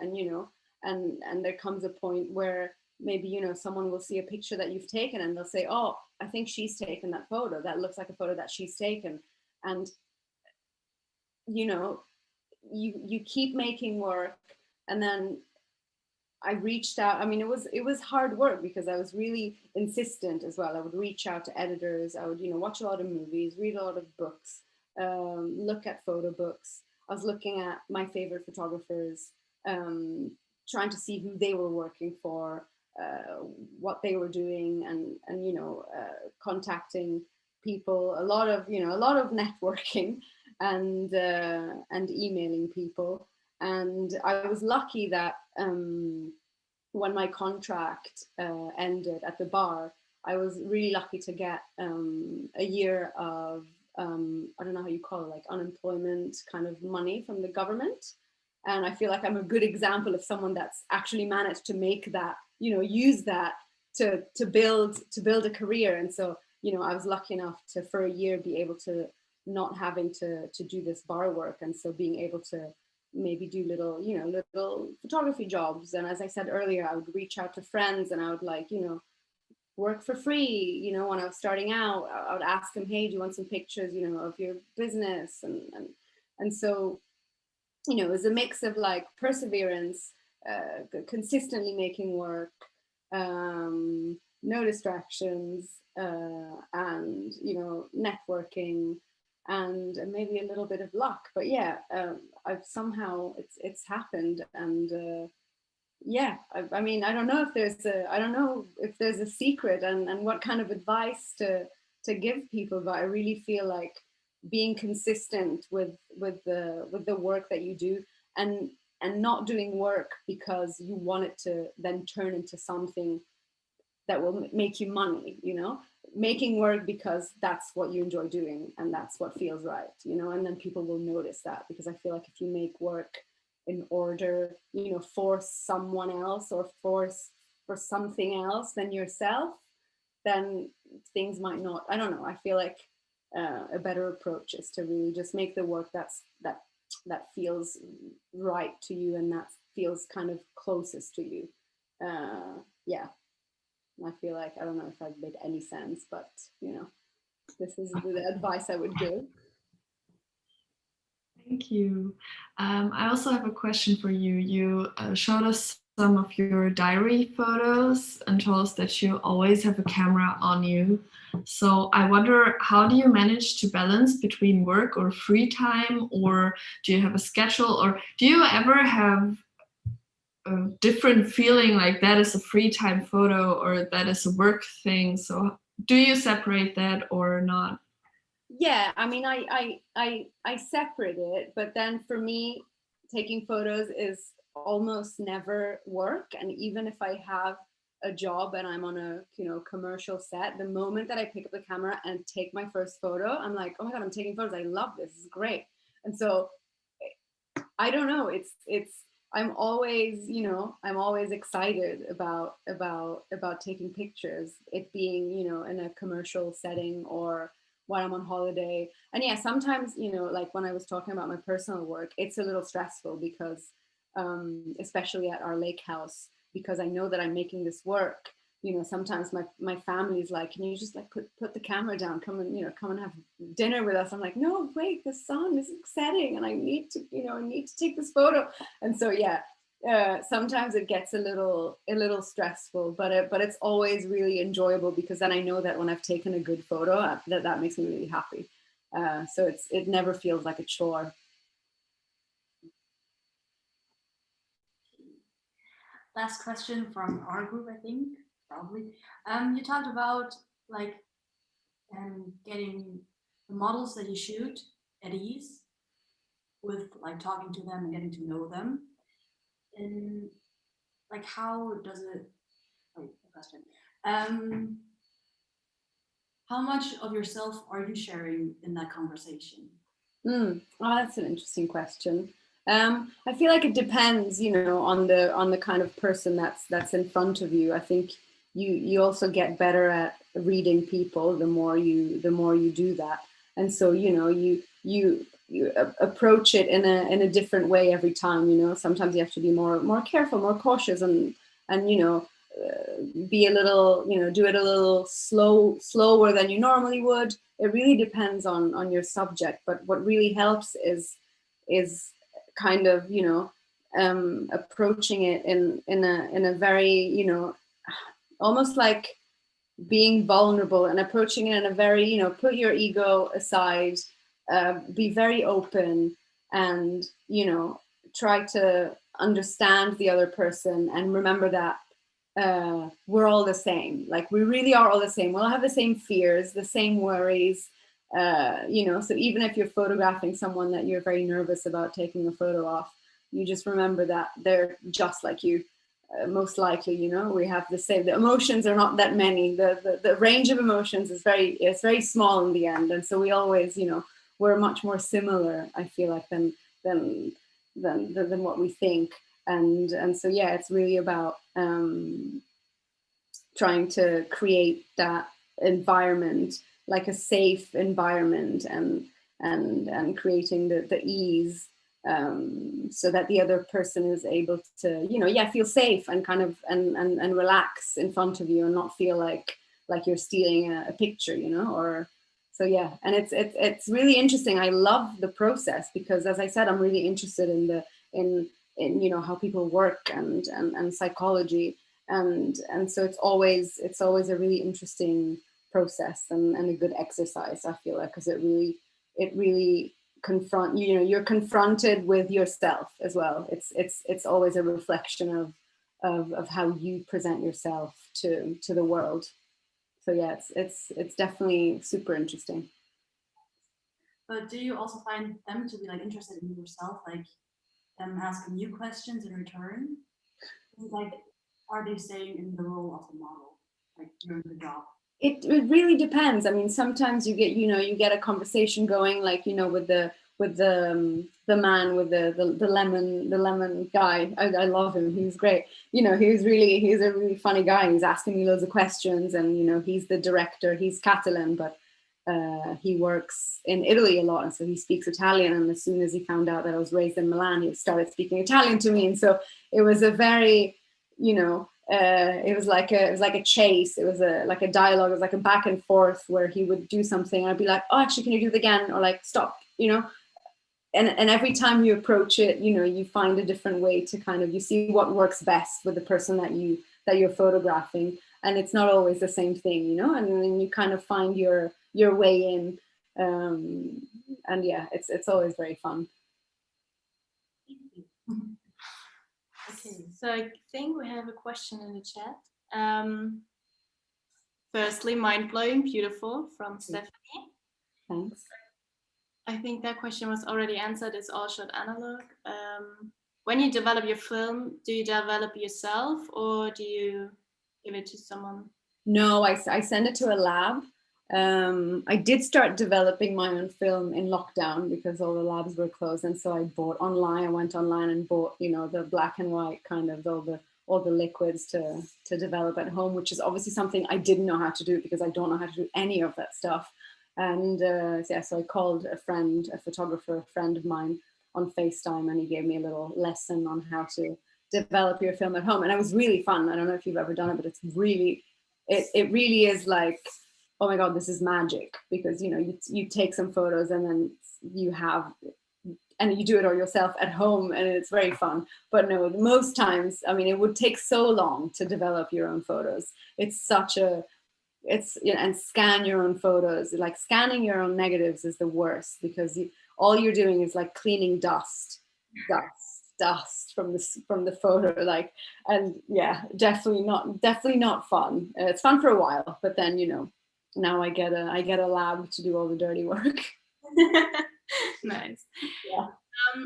there comes a point where maybe someone will see a picture that you've taken, and they'll say, oh, I think she's taken that photo, that looks like a photo that she's taken. And you keep making work. And then I reached out. I mean, it was hard work, because I was really insistent as well. I would reach out to editors. I would, watch a lot of movies, read a lot of books, look at photo books. I was looking at my favorite photographers, trying to see who they were working for, what they were doing, and contacting people. A lot of networking, and emailing people. And I was lucky that when my contract ended at the bar, I was really lucky to get a year of, I don't know how you call it, like unemployment kind of money from the government. And I feel like I'm a good example of someone that's actually managed to make that, use that to build a career. And so, I was lucky enough to, for a year, be able to not having to do this bar work. And so being able to maybe do little photography jobs. And as I said earlier, I would reach out to friends, and I would work for free. When I was starting out, I would ask them, hey, do you want some pictures, of your business? And so, it was a mix of like perseverance, consistently making work, no distractions, and, networking, and maybe a little bit of luck. But yeah, I've somehow, it's happened. And yeah, I mean, I don't know if there's a secret, and what kind of advice to give people, but I really feel like being consistent with the work that you do, and not doing work because you want it to then turn into something that will make you money, making work because that's what you enjoy doing, and that's what feels right, and then people will notice that. Because I feel like if you make work in order, for someone else, or for something else than yourself, then things might not, I don't know, I feel like a better approach is to really just make the work that feels right to you, and that feels kind of closest to you. Yeah, I feel like, I don't know if I've made any sense, but this is the advice I would give.
Thank you. I also have a question for you. You showed us some of your diary photos and told us that you always have a camera on you. So I wonder, how do you manage to balance between work or free time, or do you have a schedule, or do you ever have a different feeling, like that is a free time photo or that is a work thing? So do you separate that or not?
yeah, I mean, I separate it, but then for me, taking photos is almost never work. And even if I have a job and I'm on a, you know, commercial set, the moment that I pick up the camera and take my first photo, I'm like, oh my God, I'm taking photos. I love this. This is great. And so I don't know. It's I'm always, you know, I'm always excited about taking pictures. It being, you know, in a commercial setting or when I'm on holiday. And yeah, sometimes, you know, like when I was talking about my personal work, it's a little stressful because, especially at our lake house, because I know that I'm making this work. You know, sometimes my family's like, can you just like put the camera down, come and, you know, come and have dinner with us. I'm like, no, wait, the sun is setting and I need to, you know, I need to take this photo. And so yeah, sometimes it gets a little stressful, but it's always really enjoyable because then I know that when I've taken a good photo, that makes me really happy. So it never feels like a chore.
Last question from our group, I think, probably. You talked about like getting the models that you shoot at ease with like talking to them and getting to know them. And like, how does it? Wait, a question. How much of yourself are you sharing in that conversation?
Oh, that's an interesting question. I feel like it depends, you know, on the kind of person that's in front of you. I think you also get better at reading people the more you do that, and so you know you approach it in a different way every time. You know, sometimes you have to be more careful, more cautious, and you know. Be a little, you know, do it a little slower than you normally would. It really depends on your subject, but what really helps is kind of, you know, approaching it in a very, you know, almost like being vulnerable and approaching it in a very, you know, put your ego aside, be very open, and you know, try to understand the other person and remember that we're all the same. Like we really are all the same. We'll have the same fears, the same worries. You know, so even if you're photographing someone that you're very nervous about taking a photo of, you just remember that they're just like you. Most likely, you know, we have the same. The emotions are not that many. The range of emotions is very small in the end, and so we always, you know, we're much more similar. I feel like than what we think. And so yeah, it's really about trying to create that environment, like a safe environment, and creating the ease, so that the other person is able to, you know, yeah, feel safe and kind of and relax in front of you and not feel like you're stealing a picture, you know, or so yeah. And it's really interesting. I love the process because, as I said, I'm really interested in you know, how people work and psychology, and so it's always a really interesting process and a good exercise, I feel like, because it really confront, you know, you're confronted with yourself as well. It's always a reflection of how you present yourself to the world. So yeah, it's definitely super interesting.
But do you also find them to be like interested in yourself, like them asking you questions in return? Like, are they staying in the role of the model, like during the job?
It really depends. I mean, sometimes you get, you know, you get a conversation going, like, you know, with the man with the lemon guy. I love him. He's great. You know, he's a really funny guy. He's asking me loads of questions, and you know, he's the director. He's Catalan, but he works in Italy a lot, and so he speaks Italian. And as soon as he found out that I was raised in Milan, he started speaking Italian to me. And so it was a very, you know, it was like a chase. It was like a dialogue. It was like a back and forth where he would do something, and I'd be like, oh, actually, can you do it again? Or like, stop, you know. And every time you approach it, you know, you find a different way to kind of, you see what works best with the person that you're photographing, and it's not always the same thing, you know. And then you kind of find your way in, and yeah, it's always very fun.
Okay, so I think we have a question in the chat. Firstly, mind-blowing, beautiful, from Stephanie.
Thanks.
I think that question was already answered. It's all shot analog. When you develop your film, do you develop yourself or do you give it to someone?
No, I send it to a lab. I did start developing my own film in lockdown because all the labs were closed, and so I bought online. I went online and bought, you know, the black and white kind of all the liquids to develop at home, which is obviously something I didn't know how to do because I don't know how to do any of that stuff. And yeah, so I called a friend, a photographer, a friend of mine, on FaceTime, and he gave me a little lesson on how to develop your film at home, and it was really fun. I don't know if you've ever done it, but it's really, it really is like, oh my God, this is magic, because you know, you take some photos and then you have, and you do it all yourself at home, and it's very fun. But no, most times, I mean, it would take so long to develop your own photos. It's such a, it's, you know, and scan your own photos. Like scanning your own negatives is the worst, because all you're doing is like cleaning dust from the photo, like, and yeah, definitely not fun. It's fun for a while, but then, you know, now I get a lab to do all the dirty work.
Nice.
Yeah.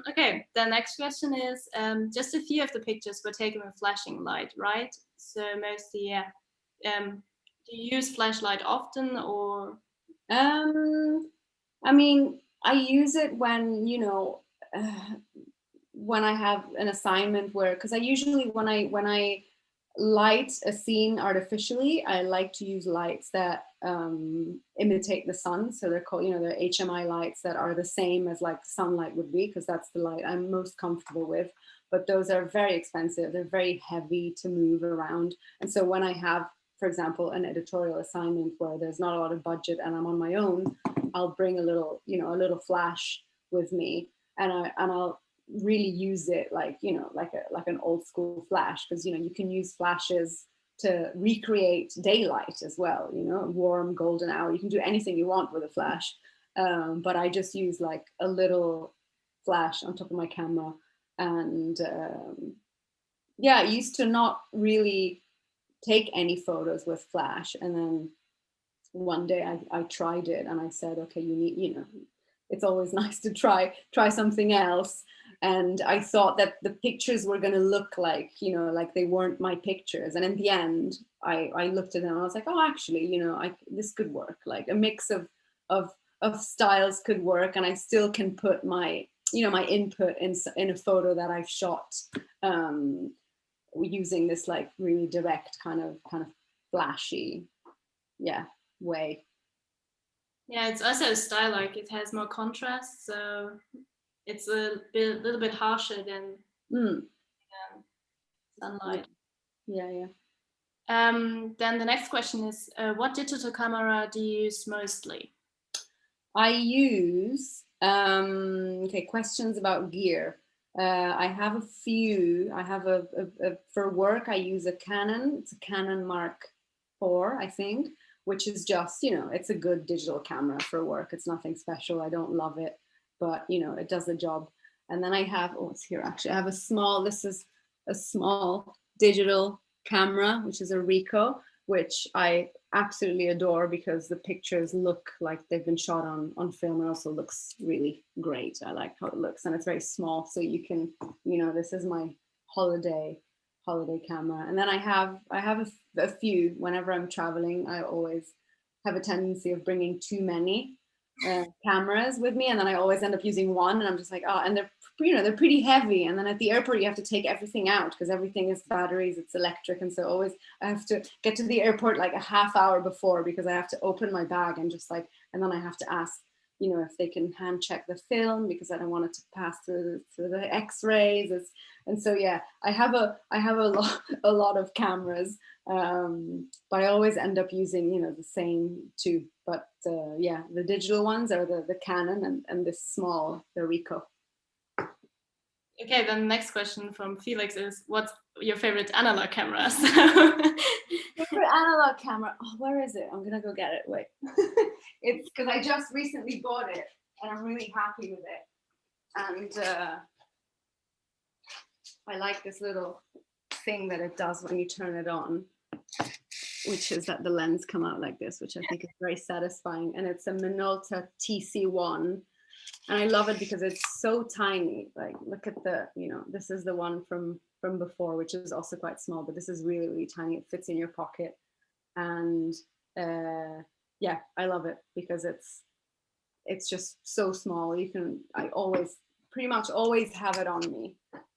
Okay, the next question is, just a few of the pictures were taken with flashing light, right? So mostly, yeah. Do you use flashlight often, or?
I mean, I use it when, you know, when I have an assignment where, because I usually, when I light a scene artificially, I like to use lights that imitate the sun. So they're called, you know, they're HMI lights that are the same as like sunlight would be, because that's the light I'm most comfortable with. But those are very expensive. They're very heavy to move around. And so when I have, for example, an editorial assignment where there's not a lot of budget and I'm on my own, I'll bring a little, you know, a little flash with me, and I'll really use it like, you know, like an old school flash, because, you know, you can use flashes to recreate daylight as well, you know, warm golden hour. You can do anything you want with a flash. But I just use like a little flash on top of my camera. And yeah, I used to not really take any photos with flash, and then one day I tried it, and I said, okay, you need, you know, it's always nice to try something else. And I thought that the pictures were going to look like, you know, like they weren't my pictures. And in the end, I looked at them and I was like, oh, actually, you know, this could work. Like a mix of styles could work, and I still can put my, you know, my input in a photo that I've shot, using this like really direct kind of flashy, yeah, way.
Yeah, it's also a style, like it has more contrast, so it's a little bit harsher than sunlight.
Yeah.
Then the next question is, what digital camera do you use mostly?
I use, okay, questions about gear. I have a few. I have a for work, I use a Canon. It's a Canon Mark IV, I think, which is just, you know, it's a good digital camera for work. It's nothing special. I don't love it, but, you know, it does the job. And then I have, oh, it's here actually. I have this is a small digital camera, which is a Ricoh, which I absolutely adore because the pictures look like they've been shot on film, and also looks really great. I like how it looks, and it's very small, so you can, you know, this is my holiday camera. And then I have a few. Whenever I'm traveling, I always have a tendency of bringing too many cameras with me, and then I always end up using one, and I'm just like, oh, and they're, you know, they're pretty heavy, and then at the airport you have to take everything out because everything is batteries, it's electric, and so always I have to get to the airport like a half hour before, because I have to open my bag and just like, and then I have to ask, you know, if they can hand check the film, because I don't want it to pass through the x-rays. And so yeah, I have a lot of cameras, but I always end up using, you know, the same two. But yeah, the digital ones are the Canon, and this small, the Ricoh.
Okay, then the next question from Felix is, what's your favorite analog camera?
Favorite analog camera? Oh, where is it? I'm gonna go get it. Wait. It's because I just recently bought it, and I'm really happy with it. And I like this little thing that it does when you turn it on. which is that the lens come out like this, which I think is very satisfying. And it's a Minolta TC1. And I love it because it's so tiny. Like, look at the, you know, this is the one from before, which is also quite small, but this is really, really tiny. It fits in your pocket. And yeah, I love it because it's just so small. You can, I always, pretty much always have it on me.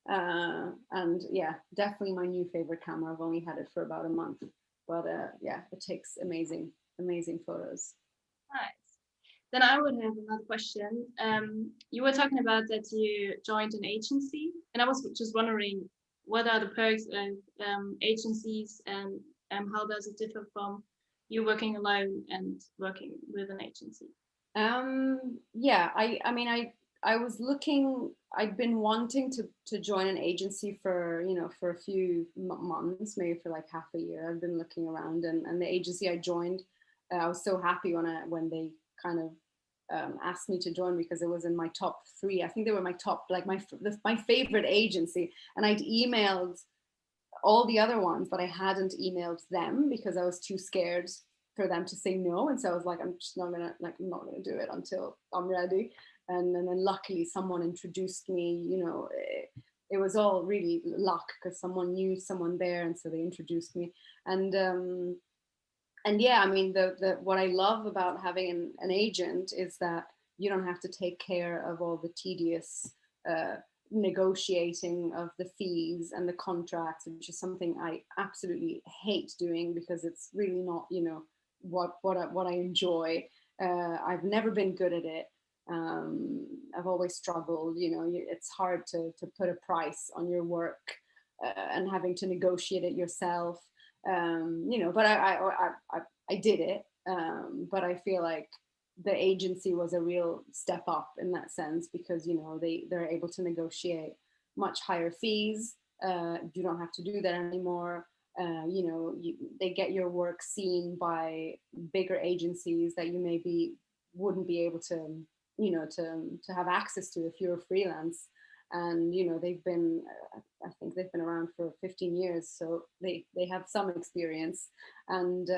And yeah, definitely my new favorite camera. I've only had it for about a month, but yeah, it takes amazing, amazing photos.
Nice. Then I would have another question. You were talking about that you joined an agency, and I was just wondering, what are the perks of agencies, and how does it differ from you working alone and working with an agency?
Yeah, I mean, I was looking, I'd been wanting to join an agency for, you know, for a few months, maybe for like half a year. I've been looking around, and the agency I joined, I was so happy when they kind of asked me to join, because it was in my top 3. I think they were my top, like my favorite agency. And I'd emailed all the other ones, but I hadn't emailed them because I was too scared for them to say no. And so I was like, I'm not gonna do it until I'm ready. And then luckily someone introduced me, you know, it was all really luck because someone knew someone there, and so they introduced me. And yeah, I mean, the what I love about having an agent is that you don't have to take care of all the tedious negotiating of the fees and the contracts, which is something I absolutely hate doing because it's really not, you know, what I enjoy. I've never been good at it. I've always struggled. You know, it's hard to put a price on your work and having to negotiate it yourself. You know, but I did it. But I feel like the agency was a real step up in that sense, because, you know, they're able to negotiate much higher fees. You don't have to do that anymore. You know, they get your work seen by bigger agencies that you maybe wouldn't be able to, you know, to have access to if you're freelance. And, you know, they've been, I think they've been around for 15 years, so they have some experience. And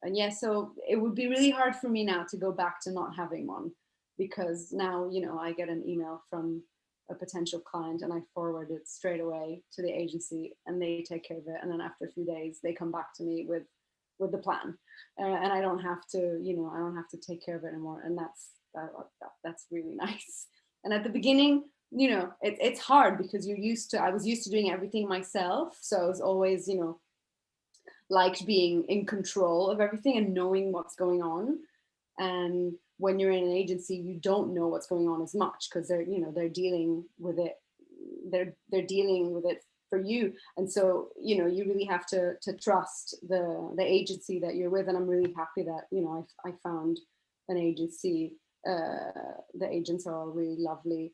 yeah, so it would be really hard for me now to go back to not having one, because now, you know, I get an email from a potential client and I forward it straight away to the agency and they take care of it. And then after a few days, they come back to me with the plan, and I don't have to, you know, I don't have to take care of it anymore. And that's really nice. And at the beginning, you know, it's hard because I was used to doing everything myself. So I was always, you know, liked being in control of everything and knowing what's going on. And when you're in an agency, you don't know what's going on as much because they're, you know, they're dealing with it. They're dealing with it for you. And so, you know, you really have to trust the agency that you're with. And I'm really happy that, you know, I found an agency. The agents are all really lovely.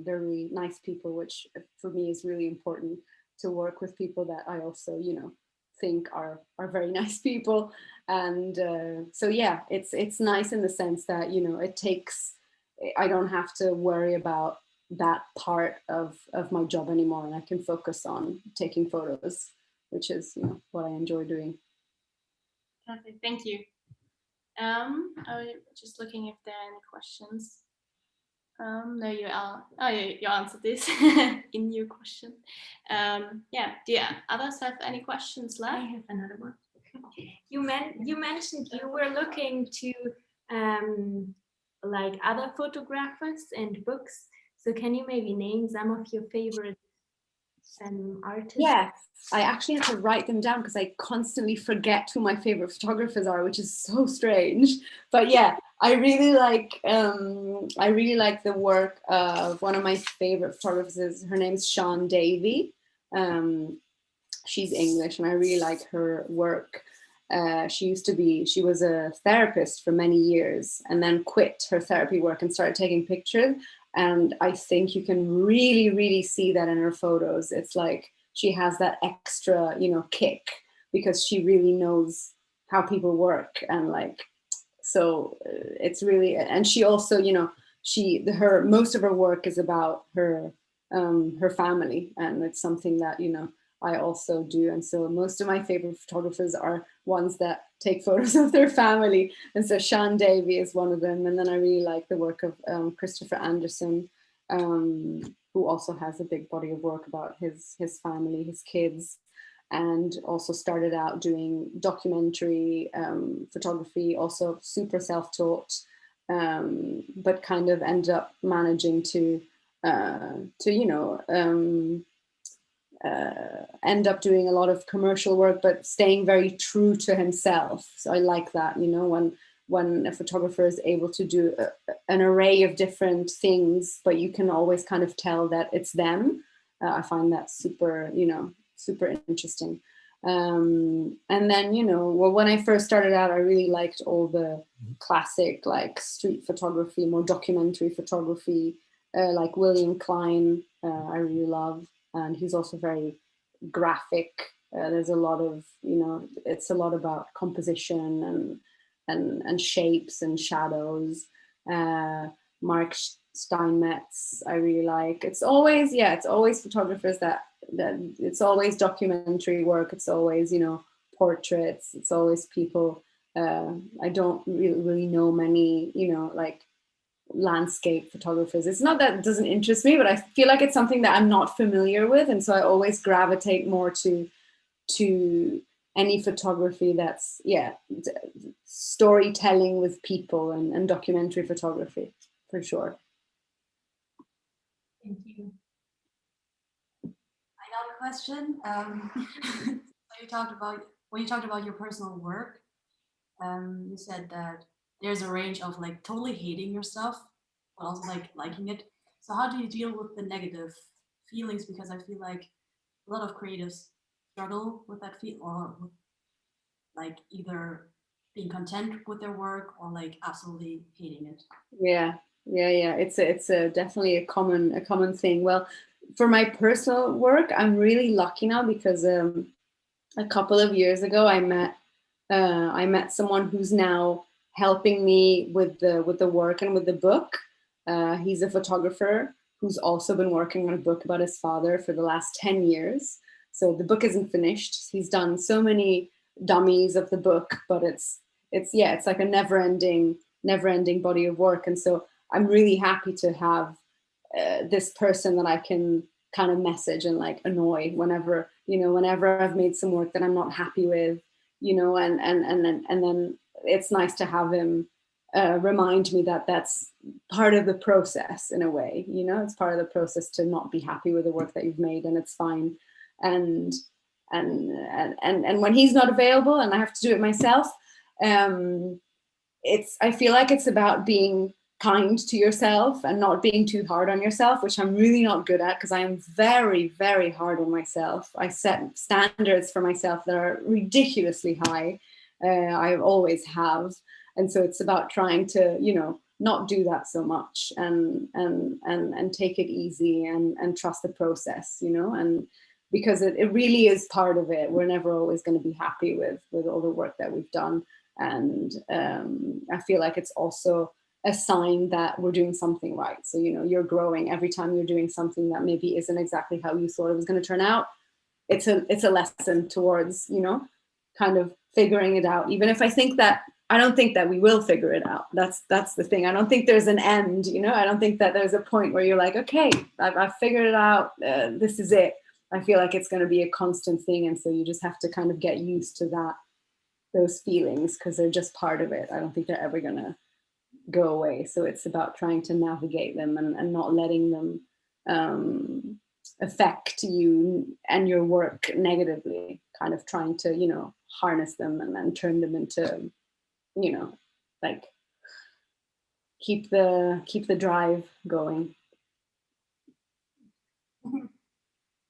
They're really nice people, which for me is really important, to work with people that I also, you know, think are very nice people. And so yeah, it's nice in the sense that, you know, I don't have to worry about that part of my job anymore, and I can focus on taking photos, which is, you know, what I enjoy doing.
Perfect, thank you. I'm just looking if there are any questions. No, you are. Oh, you answered this in your question. Yeah. Do others have any questions left?
I have another one. You mentioned you were looking to like other photographers and books. So can you maybe name some of your favorite artists?
Yes, I actually have to write them down because I constantly forget who my favorite photographers are, which is so strange. But yeah, I really like the work of one of my favorite photographers. Her name's Sean Davey. She's English, and I really like her work. She was a therapist for many years and then quit her therapy work and started taking pictures. And I think you can really, really see that in her photos. It's like she has that extra, you know, kick because she really knows how people work. And like, so it's really, and she also, you know, most of her work is about her family. And it's something that, you know, I also do. And so most of my favorite photographers are ones that take photos of their family. And so Sean Davey is one of them. And then I really like the work of Christopher Anderson, who also has a big body of work about his family, his kids, and also started out doing documentary photography, also super self-taught, but kind of ended up managing to you know, end up doing a lot of commercial work, but staying very true to himself. So I like that, you know, when a photographer is able to do an array of different things, but you can always kind of tell that it's them. I find that super, you know, super interesting. And then, you know, well, when I first started out, I really liked all the classic, like street photography, more documentary photography, like William Klein, I really love. And he's also very graphic. There's a lot of, you know, it's a lot about composition and shapes and shadows. Mark Steinmetz, I really like. It's always, yeah, it's always photographers that it's always documentary work. It's always, you know, portraits. It's always people. I don't really know many, you know, like landscape photographers. It's not that it doesn't interest me, but I feel like it's something that I'm not familiar with, and so I always gravitate more to any photography that's, yeah, storytelling with people and documentary photography for sure.
Thank you.
I got a question. So you talked about, when you talked about your personal work, you said that there's a range of like totally hating your stuff, but also like liking it. So how do you deal with the negative feelings? Because I feel like a lot of creatives struggle with that feel, or with like either being content with their work or like absolutely hating it.
Yeah, it's a definitely a common thing. Well, for my personal work, I'm really lucky now because a couple of years ago I met someone who's now helping me with the work and with the book. He's a photographer who's also been working on a book about his father for the last 10 years. So the book isn't finished. He's done so many dummies of the book, but it's like a never-ending body of work. And so I'm really happy to have this person that I can kind of message and like annoy whenever, you know, whenever I've made some work that I'm not happy with, you know, and then it's nice to have him remind me that that's part of the process in a way, you know, it's part of the process to not be happy with the work that you've made, and it's fine. And and when he's not available and I have to do it myself, I feel like it's about being kind to yourself and not being too hard on yourself, which I'm really not good at because I am very, very hard on myself. I set standards for myself that are ridiculously high. I always have. And so it's about trying to, you know, not do that so much and take it easy and trust the process, you know, and because it really is part of it. We're never always going to be happy with all the work that we've done. And I feel like it's also a sign that we're doing something right. So, you know, you're growing every time you're doing something that maybe isn't exactly how you thought it was going to turn out. It's a lesson towards, you know, kind of figuring it out. Even if I don't think that we will figure it out. That's the thing. I don't think there's an end, you know, I don't think that there's a point where you're like, okay, I've figured it out. This is it. I feel like it's going to be a constant thing. And so you just have to kind of get used to those feelings because they're just part of it. I don't think they're ever going to go away. So it's about trying to navigate them and not letting them affect you and your work negatively, kind of trying to, you know, harness them and then turn them into, you know, like keep the drive going.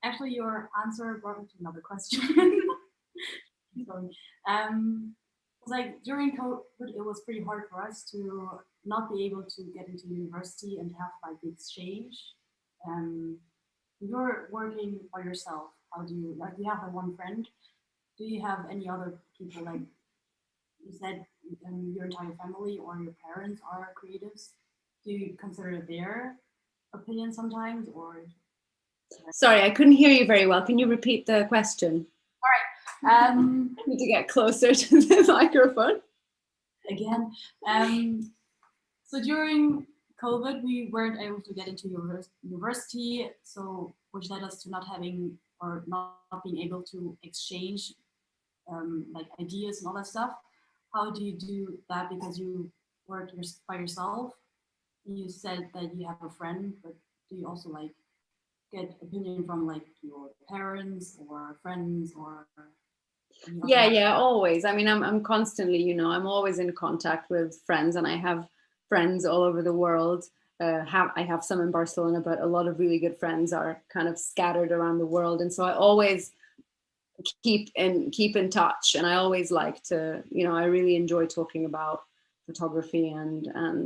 Actually, your answer brought me to another question. Sorry. It's like during COVID, it was pretty hard for us to not be able to get into university and have like the exchange. You're working by yourself. How do you like? Do you have a one friend? Do you have any other people like you said? Your entire family or your parents are creatives. Do you consider their opinion sometimes, or
Sorry, I couldn't hear you very well. Can you repeat the question?
I
Need to get closer to the microphone.
again. So during COVID, we weren't able to get into university, so which led us to not having or not being able to exchange like ideas and all that stuff. How do you do that? Because you work by yourself. You said that you have a friend, but do you also like get opinion from like your parents or friends or?
Yeah, always. I mean, I'm constantly, you know, I'm always in contact with friends, and I have friends all over the world. I have some in Barcelona, but a lot of really good friends are kind of scattered around the world, and so I always keep in touch. And I always like to, you know, I really enjoy talking about photography and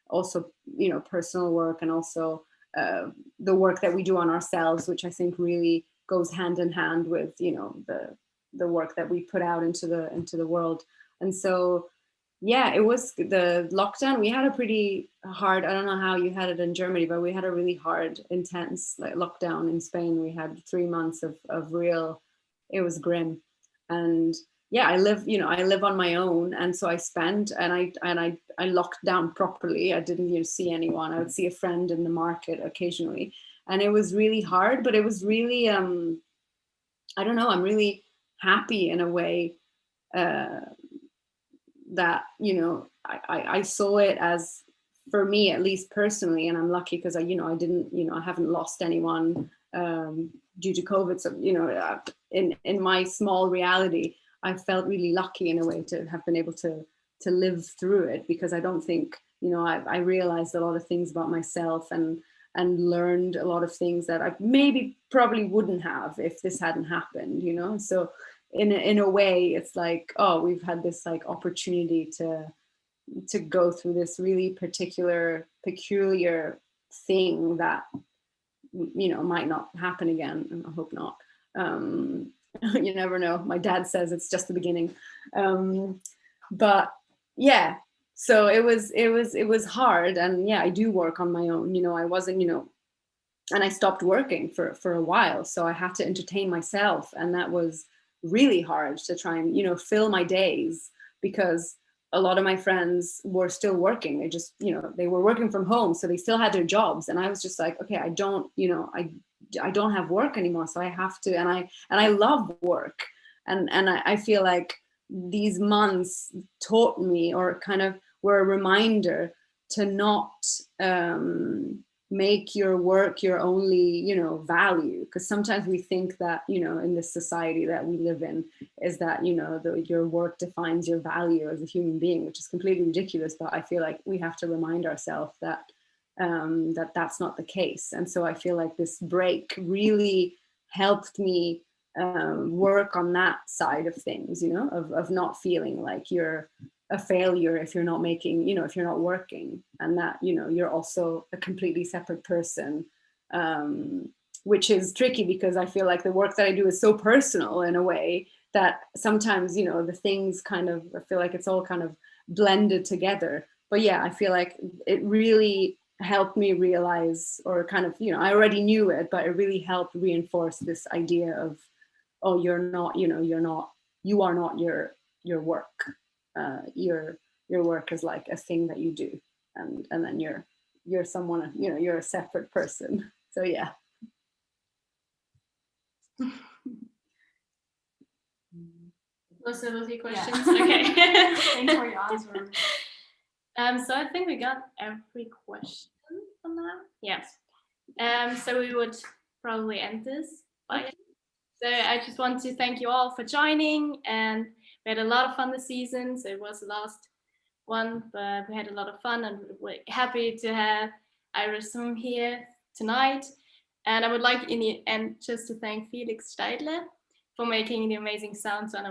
also, you know, personal work, and also the work that we do on ourselves, which I think really goes hand in hand with, you know, the work that we put out into the world. And so yeah, it was the lockdown. We had a pretty hard, I don't know how you had it in Germany, but we had a really hard, intense like lockdown in Spain. We had 3 months of real, it was grim. And yeah, I live on my own. And so I spent, and I locked down properly. I didn't, you know, see anyone. I would see a friend in the market occasionally. And it was really hard, but it was really, I don't know, I'm really happy in a way, that, you know, I saw it as, for me at least personally, and I'm lucky because I haven't lost anyone due to COVID. So, you know, in my small reality, I felt really lucky in a way to have been able to live through it, because I don't think, you know, I realized a lot of things about myself and learned a lot of things that I maybe probably wouldn't have if this hadn't happened, you know. So in a way, it's like, oh, we've had this like opportunity to go through this really peculiar thing that, you know, might not happen again, and I hope not. You never know. My dad says it's just the beginning. But yeah, so it was hard. And yeah, I do work on my own, you know. I wasn't, you know, and I stopped working for a while, so I had to entertain myself, and that was really hard to try and, you know, fill my days, because a lot of my friends were still working. They just, you know, they were working from home, so they still had their jobs, and I was just like, okay, I don't, you know, I don't have work anymore, so I have to. And I love work, and I feel like these months taught me, or kind of were a reminder to not make your work your only, you know, value. Because sometimes we think that, you know, in this society that we live in, is that, you know, your work defines your value as a human being, which is completely ridiculous. But I feel like we have to remind ourselves that that's not the case. And so I feel like this break really helped me work on that side of things, you know, of not feeling like you're a failure if you're not making, you know, if you're not working, and that, you know, you're also a completely separate person, which is tricky, because I feel like the work that I do is so personal in a way that sometimes, you know, the things kind of, I feel like it's all kind of blended together. But yeah, I feel like it really helped me realize, or kind of, you know, I already knew it, but it really helped reinforce this idea of, oh, you're not, you know, you are not your work. Your work is like a thing that you do, and then you're someone, you know, you're a separate person. So yeah.
Those are the three questions.
Yeah.
Okay.
Thanks for your answer.
So I think we got every question for now. Yes. So we would probably end this. Bye. So I just want to thank you all for joining, and we had a lot of fun this season. So it was the last one, but we had a lot of fun, and we're happy to have Iris Humm here tonight. And I would like in the end just to thank Felix Steidle for making the amazing sounds on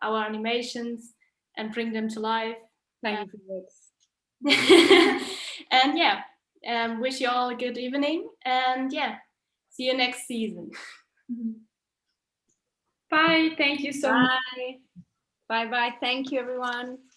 our animations and bring them to life.
Thank you, Felix.
And yeah, wish you all a good evening, and yeah, see you next season.
Bye. Thank you so much.
Bye. Bye. Thank you, everyone.